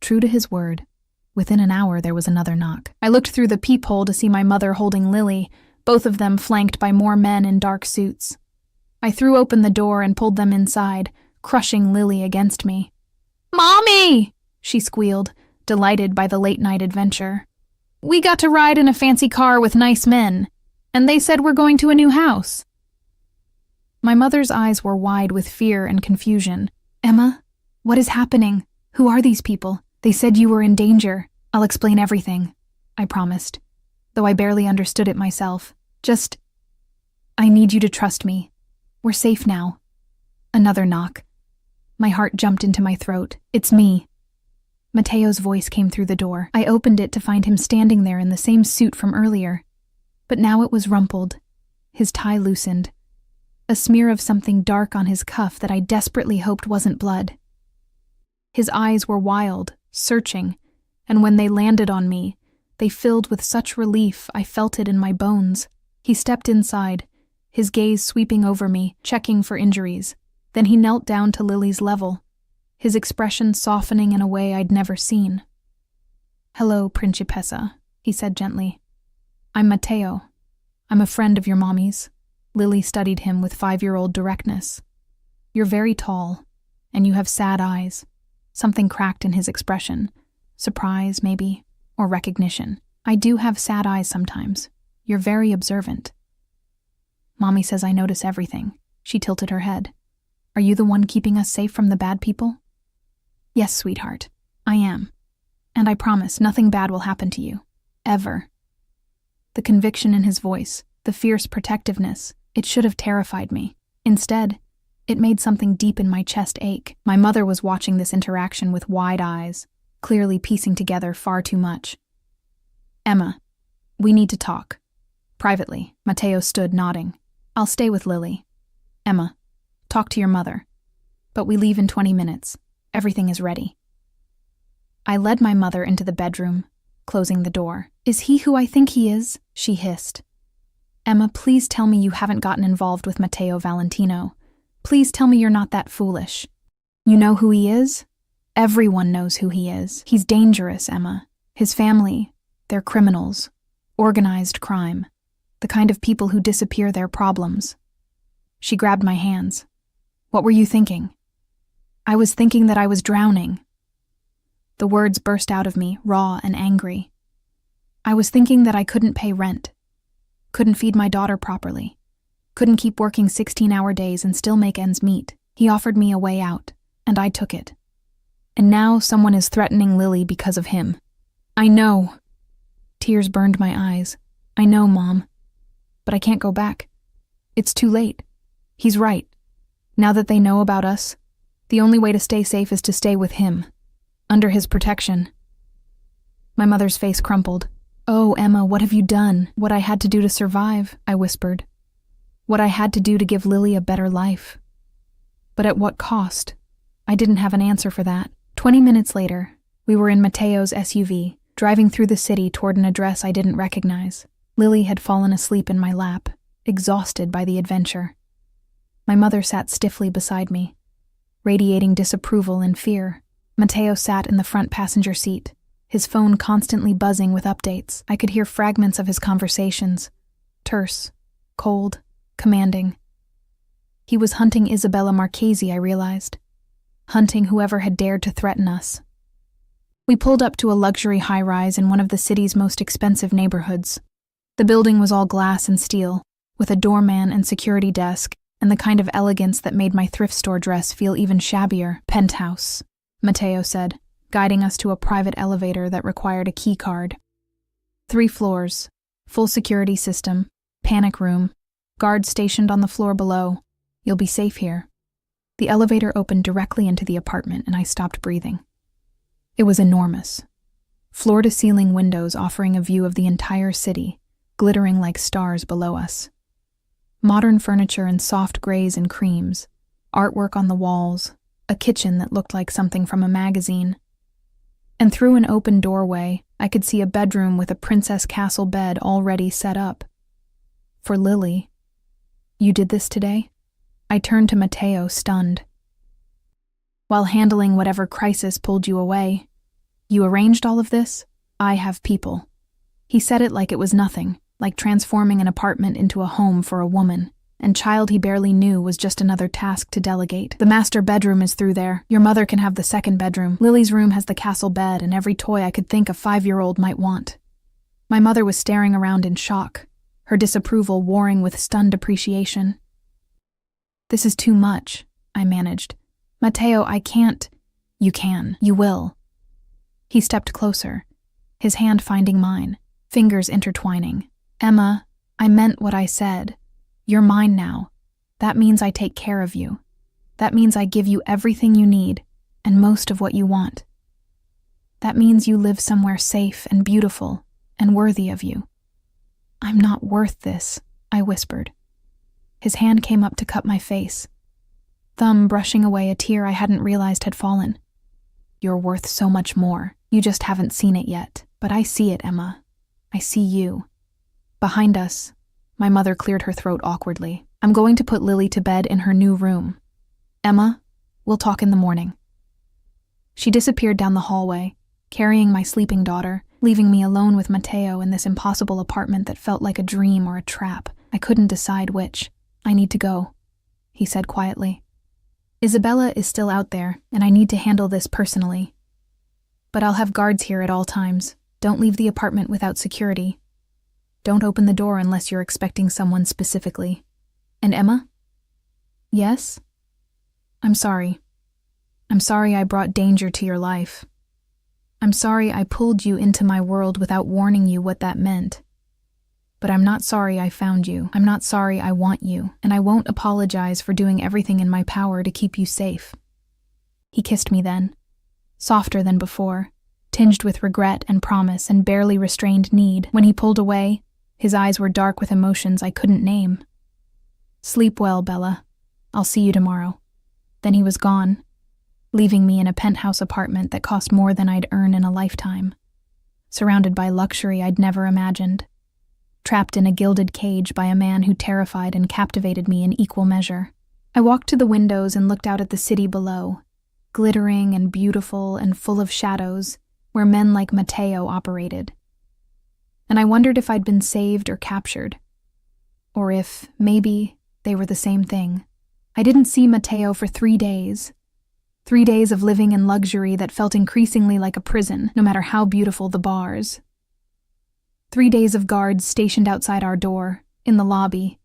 S1: True to his word, within an hour there was another knock. I looked through the peephole to see my mother holding Lily, both of them flanked by more men in dark suits. I threw open the door and pulled them inside, crushing Lily against me. Mommy! She squealed, delighted by the late-night adventure. We got to ride in a fancy car with nice men, and they said we're going to a new house. My mother's eyes were wide with fear and confusion. Emma, what is happening? Who are these people? They said you were in danger. I'll explain everything, I promised, though I barely understood it myself. I need you to trust me. We're safe now. Another knock. My heart jumped into my throat. It's me. Matteo's voice came through the door. I opened it to find him standing there in the same suit from earlier. But now it was rumpled, his tie loosened, a smear of something dark on his cuff that I desperately hoped wasn't blood. His eyes were wild, searching, and when they landed on me, they filled with such relief I felt it in my bones. He stepped inside, his gaze sweeping over me, checking for injuries. Then he knelt down to Lily's level, his expression softening in a way I'd never seen. Hello, Principessa, he said gently. I'm Matteo. I'm a friend of your mommy's. Lily studied him with 5-year-old directness. You're very tall, and you have sad eyes. Something cracked in his expression. Surprise, maybe, or recognition. I do have sad eyes sometimes. You're very observant. Mommy says I notice everything. She tilted her head. Are you the one keeping us safe from the bad people? Yes, sweetheart, I am. And I promise nothing bad will happen to you. Ever. The conviction in his voice, the fierce protectiveness, it should have terrified me. Instead, it made something deep in my chest ache. My mother was watching this interaction with wide eyes, clearly piecing together far too much. Emma, we need to talk. Privately, Matteo stood nodding. I'll stay with Lily. Emma, talk to your mother. But we leave in 20 minutes. Everything is ready. I led my mother into the bedroom, closing the door. Is he who I think he is? She hissed. Emma, please tell me you haven't gotten involved with Matteo Valentino. Please tell me you're not that foolish. You know who he is? Everyone knows who he is. He's dangerous, Emma. His family, they're criminals. Organized crime. The kind of people who disappear their problems. She grabbed my hands. What were you thinking? I was thinking that I was drowning. The words burst out of me, raw and angry. I was thinking that I couldn't pay rent. Couldn't feed my daughter properly. Couldn't keep working 16-hour days and still make ends meet. He offered me a way out, and I took it. And now someone is threatening Lily because of him. I know. Tears burned my eyes. I know, Mom. But I can't go back. It's too late. He's right. Now that they know about us, the only way to stay safe is to stay with him, under his protection. My mother's face crumpled. Oh, Emma, what have you done? What I had to do to survive, I whispered. What I had to do to give Lily a better life. But at what cost? I didn't have an answer for that. 20 minutes later, we were in Mateo's SUV, driving through the city toward an address I didn't recognize. Lily had fallen asleep in my lap, exhausted by the adventure. My mother sat stiffly beside me, radiating disapproval and fear. Mateo sat in the front passenger seat, his phone constantly buzzing with updates. I could hear fragments of his conversations, terse, cold, commanding. He was hunting Isabella Marchesi, I realized. Hunting whoever had dared to threaten us. We pulled up to a luxury high-rise in one of the city's most expensive neighborhoods. The building was all glass and steel, with a doorman and security desk, and the kind of elegance that made my thrift store dress feel even shabbier. Penthouse, Mateo said, guiding us to a private elevator that required a key card. 3 floors, full security system, panic room, guards stationed on the floor below. You'll be safe here. The elevator opened directly into the apartment, and I stopped breathing. It was enormous. Floor-to-ceiling windows offering a view of the entire city, glittering like stars below us. Modern furniture in soft grays and creams, artwork on the walls, a kitchen that looked like something from a magazine. And through an open doorway, I could see a bedroom with a princess castle bed already set up. For Lily. You did this today? I turned to Mateo, stunned. While handling whatever crisis pulled you away, you arranged all of this? I have people. He said it like it was nothing, like transforming an apartment into a home for a woman, and child he barely knew was just another task to delegate. The master bedroom is through there. Your mother can have the second bedroom. Lily's room has the castle bed and every toy I could think a 5-year-old might want. My mother was staring around in shock, her disapproval warring with stunned appreciation. This is too much, I managed. Mateo, I can't. You can. You will. He stepped closer, his hand finding mine, fingers intertwining. Emma, I meant what I said. You're mine now. That means I take care of you. That means I give you everything you need, and most of what you want. That means you live somewhere safe and beautiful and worthy of you. I'm not worth this, I whispered. His hand came up to cup my face, thumb brushing away a tear I hadn't realized had fallen. You're worth so much more. You just haven't seen it yet. But I see it, Emma. I see you. Behind us, my mother cleared her throat awkwardly. I'm going to put Lily to bed in her new room. Emma, we'll talk in the morning. She disappeared down the hallway, carrying my sleeping daughter, leaving me alone with Mateo in this impossible apartment that felt like a dream or a trap. I couldn't decide which. I need to go, he said quietly. Isabella is still out there, and I need to handle this personally. But I'll have guards here at all times. Don't leave the apartment without security. Don't open the door unless you're expecting someone specifically. And Emma? Yes? I'm sorry. I'm sorry I brought danger to your life. I'm sorry I pulled you into my world without warning you what that meant. But I'm not sorry I found you. I'm not sorry I want you, and I won't apologize for doing everything in my power to keep you safe. He kissed me then, softer than before, tinged with regret and promise and barely restrained need. When he pulled away, his eyes were dark with emotions I couldn't name. Sleep well, Bella. I'll see you tomorrow. Then he was gone, leaving me in a penthouse apartment that cost more than I'd earn in a lifetime, surrounded by luxury I'd never imagined. Trapped in a gilded cage by a man who terrified and captivated me in equal measure. I walked to the windows and looked out at the city below, glittering and beautiful and full of shadows, where men like Mateo operated. And I wondered if I'd been saved or captured, or if, maybe, they were the same thing. I didn't see Mateo for 3 days. 3 days of living in luxury that felt increasingly like a prison, no matter how beautiful the bars. 3 days of guards stationed outside our door, in the lobby,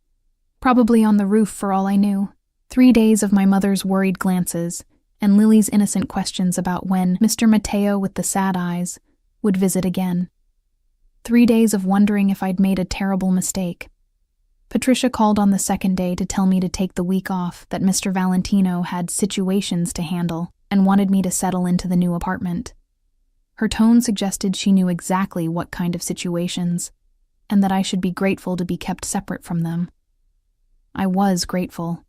S1: probably on the roof for all I knew. 3 days of my mother's worried glances, and Lily's innocent questions about when Mr. Mateo with the sad eyes would visit again. 3 days of wondering if I'd made a terrible mistake. Patricia called on the second day to tell me to take the week off, that Mr. Valentino had situations to handle and wanted me to settle into the new apartment. Her tone suggested she knew exactly what kind of situations, and that I should be grateful to be kept separate from them. I was grateful,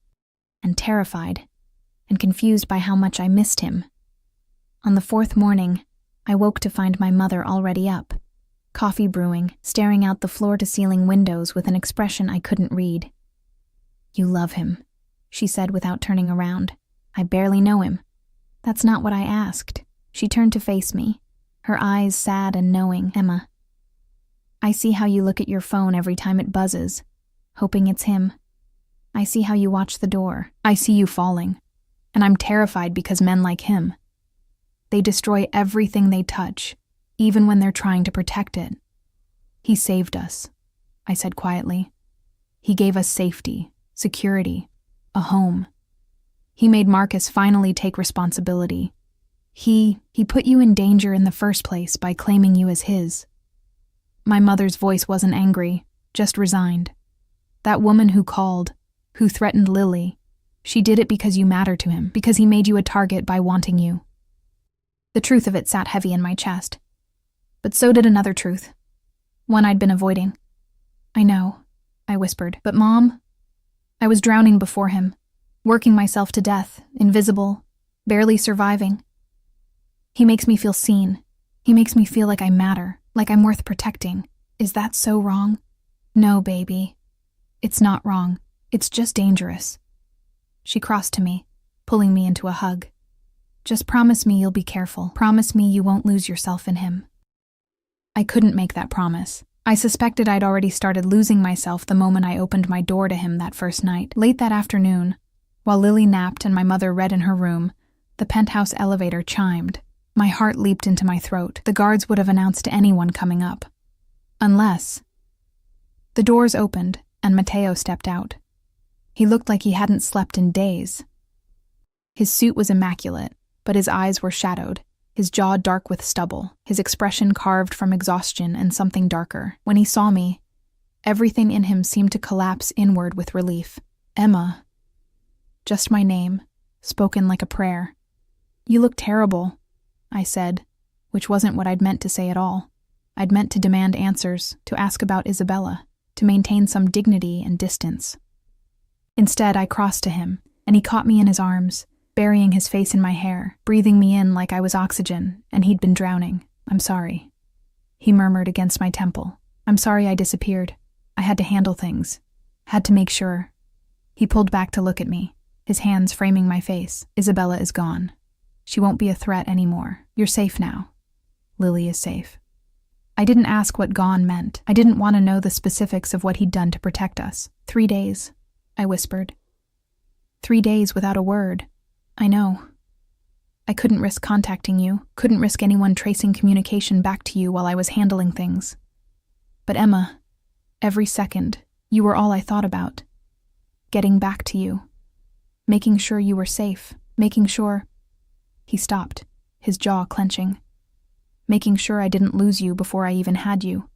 S1: and terrified, and confused by how much I missed him. On the fourth morning, I woke to find my mother already up, coffee brewing, staring out the floor-to-ceiling windows with an expression I couldn't read. "You love him," she said without turning around. "I barely know him." "That's not what I asked." She turned to face me, her eyes sad and knowing. "Emma, I see how you look at your phone every time it buzzes, hoping it's him. I see how you watch the door. I see you falling. And I'm terrified because men like him, they destroy everything they touch, even when they're trying to protect it. He saved us," I said quietly. "He gave us safety, security, a home. He made Marcus finally take responsibility. He put you in danger in the first place by claiming you as his." My mother's voice wasn't angry, just resigned. "That woman who called, who threatened Lily, she did it because you matter to him, because he made you a target by wanting you." The truth of it sat heavy in my chest. But so did another truth, one I'd been avoiding. "I know," I whispered, "but Mom, I was drowning before him, working myself to death, invisible, barely surviving. He makes me feel seen. He makes me feel like I matter, like I'm worth protecting. Is that so wrong?" "No, baby. It's not wrong. It's just dangerous." She crossed to me, pulling me into a hug. "Just promise me you'll be careful. Promise me you won't lose yourself in him." I couldn't make that promise. I suspected I'd already started losing myself the moment I opened my door to him that first night. Late that afternoon, while Lily napped and my mother read in her room, the penthouse elevator chimed. My heart leaped into my throat. The guards would have announced to anyone coming up. Unless... The doors opened, and Matteo stepped out. He looked like he hadn't slept in days. His suit was immaculate, but his eyes were shadowed, his jaw dark with stubble, his expression carved from exhaustion and something darker. When he saw me, everything in him seemed to collapse inward with relief. "Emma." Just my name, spoken like a prayer. "You look terrible," I said, which wasn't what I'd meant to say at all. I'd meant to demand answers, to ask about Isabella, to maintain some dignity and distance. Instead, I crossed to him, and he caught me in his arms, burying his face in my hair, breathing me in like I was oxygen, and he'd been drowning. "I'm sorry," he murmured against my temple. "I'm sorry I disappeared. I had to handle things. Had to make sure." He pulled back to look at me, his hands framing my face. "Isabella is gone. She won't be a threat anymore. You're safe now. Lily is safe." I didn't ask what gone meant. I didn't want to know the specifics of what he'd done to protect us. 3 days, I whispered. 3 days without a word. I know. I couldn't risk contacting you, couldn't risk anyone tracing communication back to you while I was handling things. But Emma, every second, you were all I thought about. Getting back to you. Making sure you were safe. Making sure... He stopped, his jaw clenching. "Making sure I didn't lose you before I even had you."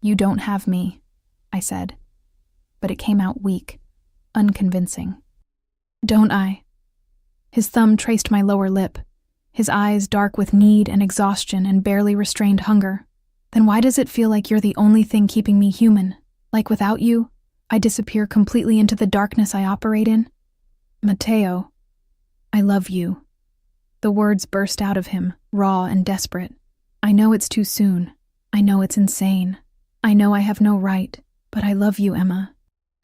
S1: "You don't have me," I said. But it came out weak, unconvincing. "Don't I?" His thumb traced my lower lip, his eyes dark with need and exhaustion and barely restrained hunger. "Then why does it feel like you're the only thing keeping me human? Like without you, I disappear completely into the darkness I operate in?" "Matteo, I love you." The words burst out of him, raw and desperate. "I know it's too soon. I know it's insane. I know I have no right, but I love you, Emma.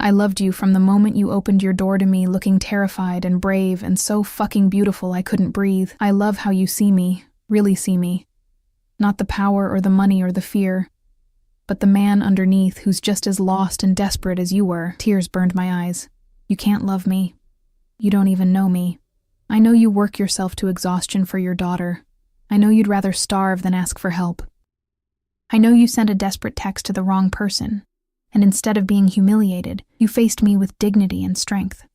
S1: I loved you from the moment you opened your door to me looking terrified and brave and so fucking beautiful I couldn't breathe. I love how you see me, really see me. Not the power or the money or the fear, but the man underneath who's just as lost and desperate as you were." Tears burned my eyes. "You can't love me. You don't even know me. I know you work yourself to exhaustion for your daughter. I know you'd rather starve than ask for help. I know you sent a desperate text to the wrong person, and instead of being humiliated, you faced me with dignity and strength.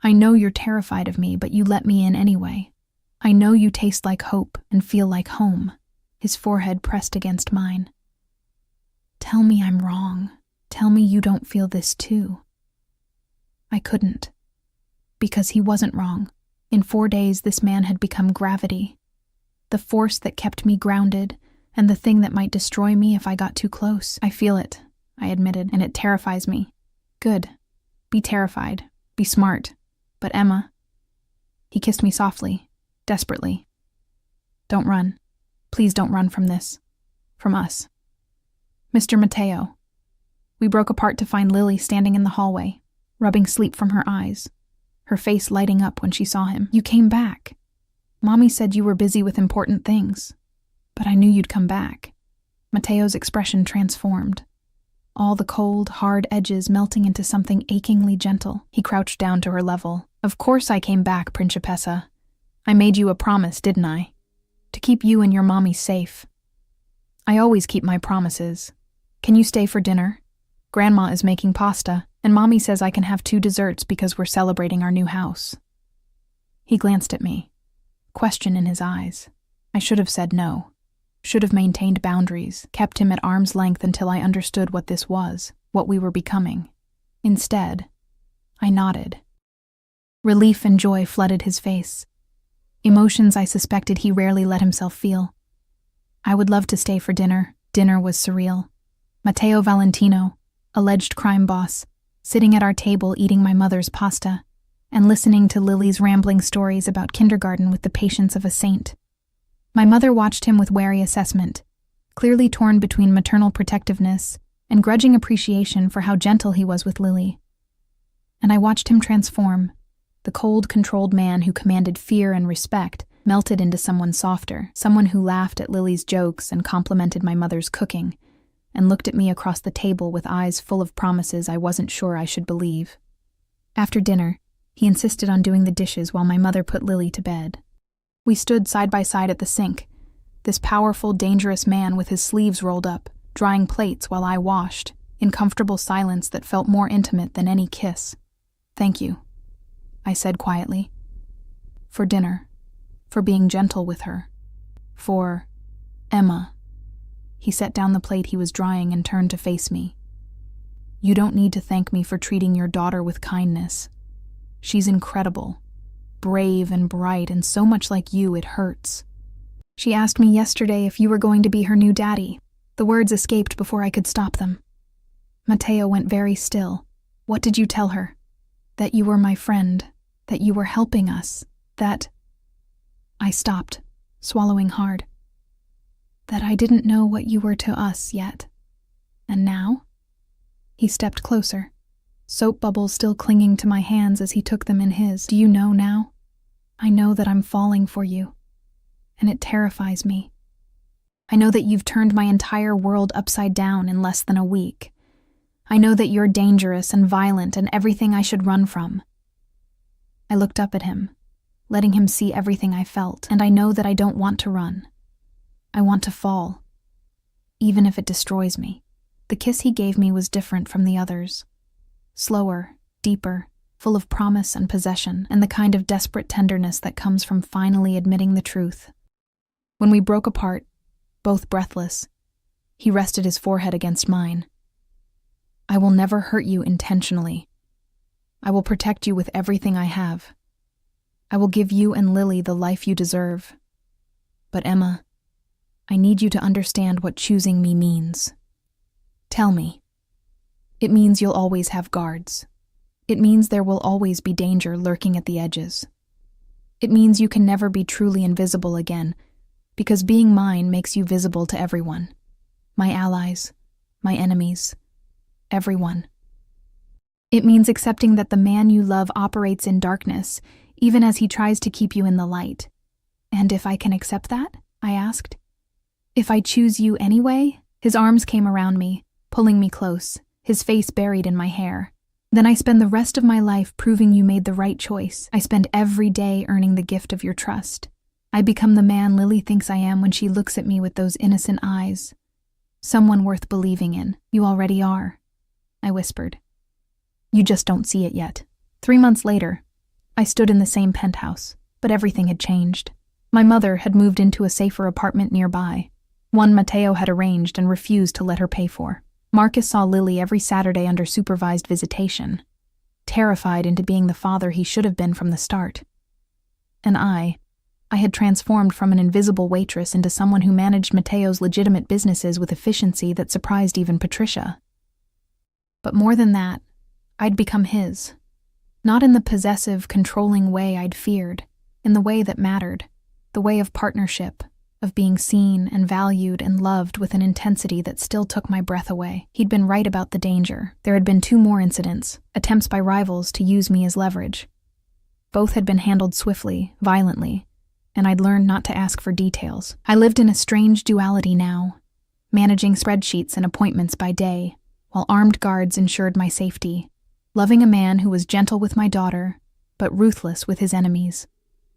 S1: I know you're terrified of me, but you let me in anyway. I know you taste like hope and feel like home." His forehead pressed against mine. "Tell me I'm wrong. Tell me you don't feel this too." I couldn't. Because he wasn't wrong. In 4 days, this man had become gravity. The force that kept me grounded, and the thing that might destroy me if I got too close. "I feel it," I admitted, "and it terrifies me." "Good. Be terrified. Be smart. But Emma..." He kissed me softly, desperately. Don't run. Please don't run from this. From us. Mr. Mateo. We broke apart to find Lily standing in the hallway, rubbing sleep from her eyes, her face lighting up when she saw him. You came back. Mommy said you were busy with important things, but I knew you'd come back. Mateo's expression transformed. All the cold, hard edges melting into something achingly gentle. He crouched down to her level. Of course I came back, Principessa. I made you a promise, didn't I? To keep you and your mommy safe. I always keep my promises. Can you stay for dinner? Grandma is making pasta, and Mommy says I can have 2 desserts because we're celebrating our new house. He glanced at me, question in his eyes. I should have said no. Should have maintained boundaries, kept him at arm's length until I understood what this was, what we were becoming. Instead, I nodded. Relief and joy flooded his face. Emotions I suspected he rarely let himself feel. I would love to stay for dinner. Dinner was surreal. Matteo Valentino, alleged crime boss, sitting at our table eating my mother's pasta, and listening to Lily's rambling stories about kindergarten with the patience of a saint. My mother watched him with wary assessment, clearly torn between maternal protectiveness and grudging appreciation for how gentle he was with Lily. And I watched him transform. The cold, controlled man who commanded fear and respect melted into someone softer, someone who laughed at Lily's jokes and complimented my mother's cooking, and looked at me across the table with eyes full of promises I wasn't sure I should believe. After dinner, he insisted on doing the dishes while my mother put Lily to bed. We stood side by side at the sink, this powerful, dangerous man with his sleeves rolled up, drying plates while I washed, in comfortable silence that felt more intimate than any kiss. Thank you, I said quietly. For dinner, for being gentle with her, for Emma. He set down the plate he was drying and turned to face me. You don't need to thank me for treating your daughter with kindness. She's incredible. Brave and bright, and so much like you, it hurts. She asked me yesterday if you were going to be her new daddy. The words escaped before I could stop them. Mateo went very still. What did you tell her? That you were my friend, that you were helping us, that... I stopped, swallowing hard. That I didn't know what you were to us yet. And now? He stepped closer, soap bubbles still clinging to my hands as he took them in his. Do you know now? I know that I'm falling for you, and it terrifies me. I know that you've turned my entire world upside down in less than a week. I know that you're dangerous and violent and everything I should run from. I looked up at him, letting him see everything I felt, and I know that I don't want to run. I want to fall, even if it destroys me. The kiss he gave me was different from the others. Slower, deeper, full of promise and possession, and the kind of desperate tenderness that comes from finally admitting the truth. When we broke apart, both breathless, he rested his forehead against mine. I will never hurt you intentionally. I will protect you with everything I have. I will give you and Lily the life you deserve. But Emma, I need you to understand what choosing me means. Tell me. It means you'll always have guards. It means there will always be danger lurking at the edges. It means you can never be truly invisible again, because being mine makes you visible to everyone. My allies, my enemies, everyone. It means accepting that the man you love operates in darkness, even as he tries to keep you in the light. And if I can accept that? I asked. If I choose you anyway? His arms came around me, pulling me close, his face buried in my hair. Then I spend the rest of my life proving you made the right choice. I spend every day earning the gift of your trust. I become the man Lily thinks I am when she looks at me with those innocent eyes. Someone worth believing in. You already are, I whispered. You just don't see it yet. 3 months later, I stood in the same penthouse, but everything had changed. My mother had moved into a safer apartment nearby, one Mateo had arranged and refused to let her pay for. Marcus saw Lily every Saturday under supervised visitation, terrified into being the father he should have been from the start. And I had transformed from an invisible waitress into someone who managed Mateo's legitimate businesses with efficiency that surprised even Patricia. But more than that, I'd become his. Not in the possessive, controlling way I'd feared, in the way that mattered, the way of partnership, of being seen and valued and loved with an intensity that still took my breath away. He'd been right about the danger. There had been 2 more incidents, attempts by rivals to use me as leverage. Both had been handled swiftly, violently, and I'd learned not to ask for details. I lived in a strange duality now, managing spreadsheets and appointments by day, while armed guards ensured my safety, loving a man who was gentle with my daughter, but ruthless with his enemies.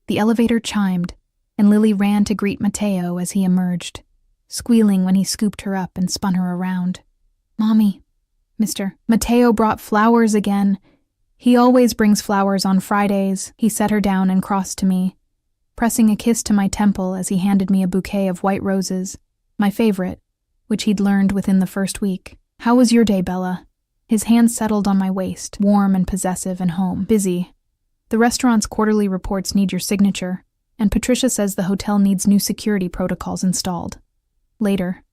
S1: The elevator chimed, and Lily ran to greet Matteo as he emerged, squealing when he scooped her up and spun her around. "Mommy, Mr. Matteo brought flowers again. He always brings flowers on Fridays." He set her down and crossed to me, pressing a kiss to my temple as he handed me a bouquet of white roses, my favorite, which he'd learned within the first week. "How was your day, Bella?" His hand settled on my waist, warm and possessive and home. "Busy. The restaurant's quarterly reports need your signature, and Patricia says the hotel needs new security protocols installed. Later."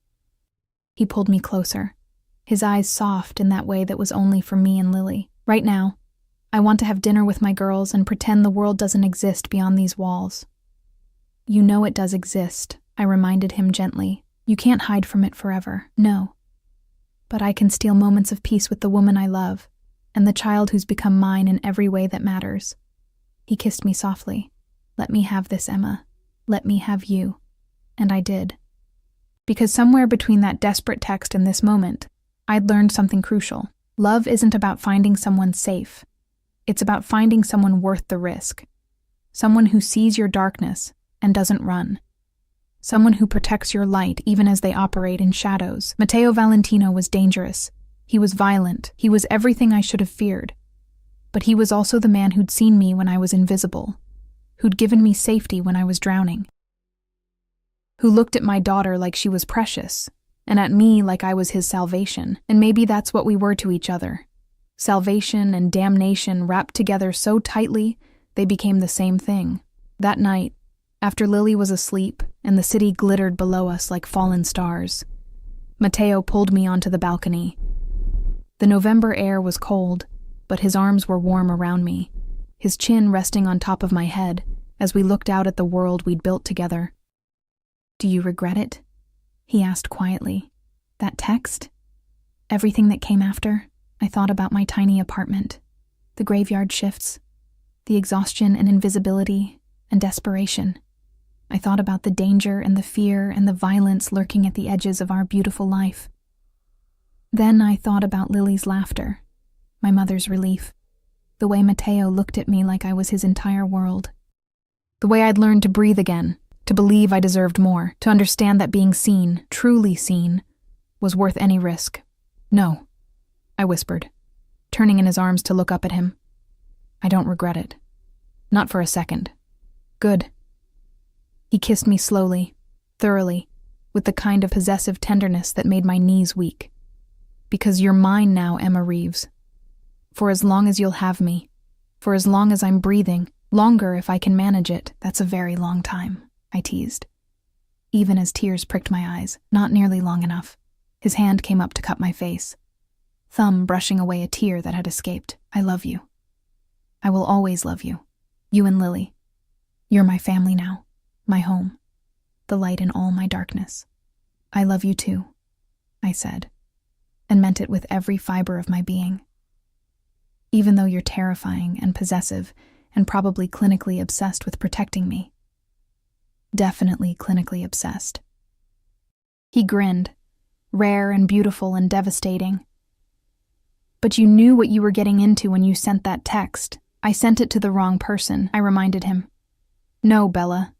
S1: He pulled me closer, his eyes soft in that way that was only for me and Lily. "Right now, I want to have dinner with my girls and pretend the world doesn't exist beyond these walls." "You know it does exist," I reminded him gently. "You can't hide from it forever." "No. But I can steal moments of peace with the woman I love, and the child who's become mine in every way that matters." He kissed me softly. "Let me have this, Emma. Let me have you." And I did. Because somewhere between that desperate text and this moment, I'd learned something crucial. Love isn't about finding someone safe. It's about finding someone worth the risk. Someone who sees your darkness and doesn't run. Someone who protects your light even as they operate in shadows. Matteo Valentino was dangerous. He was violent. He was everything I should have feared. But he was also the man who'd seen me when I was invisible, who'd given me safety when I was drowning, who looked at my daughter like she was precious, and at me like I was his salvation. And maybe that's what we were to each other. Salvation and damnation wrapped together so tightly, they became the same thing. That night, after Lily was asleep and the city glittered below us like fallen stars, Matteo pulled me onto the balcony. The November air was cold, but his arms were warm around me, his chin resting on top of my head as we looked out at the world we'd built together. "Do you regret it?" he asked quietly. "That text? Everything that came after?" I thought about my tiny apartment, the graveyard shifts, the exhaustion and invisibility and desperation. I thought about the danger and the fear and the violence lurking at the edges of our beautiful life. Then I thought about Lily's laughter, my mother's relief, the way Matteo looked at me like I was his entire world, the way I'd learned to breathe again, to believe I deserved more, to understand that being seen, truly seen, was worth any risk. "No," I whispered, turning in his arms to look up at him. "I don't regret it. Not for a second." "Good." He kissed me slowly, thoroughly, with the kind of possessive tenderness that made my knees weak. "Because you're mine now, Emma Reeves. For as long as you'll have me. For as long as I'm breathing. Longer if I can manage it." "That's a very long time," I teased, even as tears pricked my eyes. "Not nearly long enough." His hand came up to cup my face, thumb brushing away a tear that had escaped. "I love you. I will always love you. You and Lily. You're my family now, my home, the light in all my darkness." "I love you too," I said, and meant it with every fiber of my being. "Even though you're terrifying and possessive and probably clinically obsessed with protecting me." "Definitely clinically obsessed." He grinned, rare and beautiful and devastating. "But you knew what you were getting into when you sent that text." "I sent it to the wrong person," I reminded him. "No, Bella."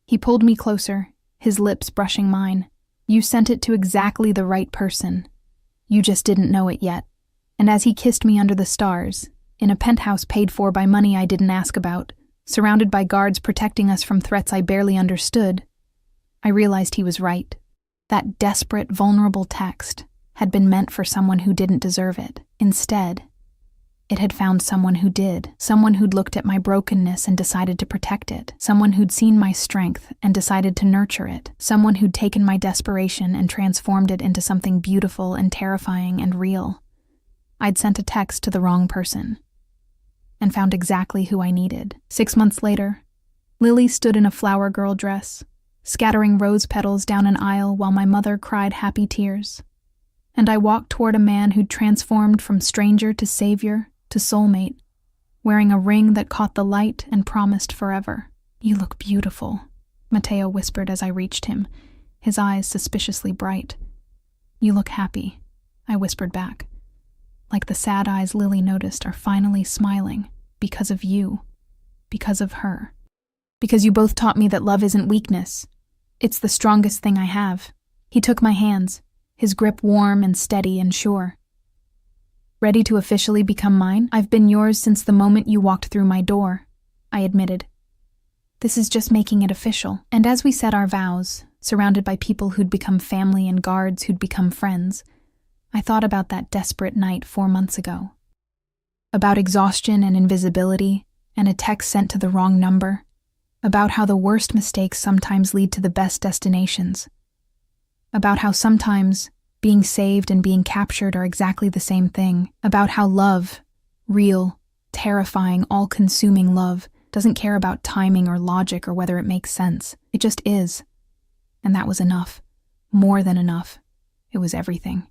S1: He pulled me closer, his lips brushing mine. "You sent it to exactly the right person. You just didn't know it yet." And as he kissed me under the stars, in a penthouse paid for by money I didn't ask about, surrounded by guards protecting us from threats I barely understood, I realized he was right. That desperate, vulnerable text had been meant for someone who didn't deserve it. Instead, it had found someone who did, someone who'd looked at my brokenness and decided to protect it, someone who'd seen my strength and decided to nurture it, someone who'd taken my desperation and transformed it into something beautiful and terrifying and real. I'd sent a text to the wrong person and found exactly who I needed. 6 months later, Lily stood in a flower girl dress, scattering rose petals down an aisle while my mother cried happy tears. And I walked toward a man who'd transformed from stranger to savior to soulmate, wearing a ring that caught the light and promised forever. "You look beautiful," Mateo whispered as I reached him, his eyes suspiciously bright. "You look happy," I whispered back. Like the sad eyes Lily noticed are finally smiling, because of you, because of her. Because you both taught me that love isn't weakness. It's the strongest thing I have. He took my hands, his grip warm and steady and sure. "Ready to officially become mine? I've been yours since the moment you walked through my door," I admitted. "This is just making it official." And as we said our vows, surrounded by people who'd become family and guards who'd become friends, I thought about that desperate night 4 months ago. About exhaustion and invisibility, and a text sent to the wrong number. About how the worst mistakes sometimes lead to the best destinations. About how sometimes being saved and being captured are exactly the same thing. About how love, real, terrifying, all-consuming love, doesn't care about timing or logic or whether it makes sense. It just is. And that was enough. More than enough. It was everything.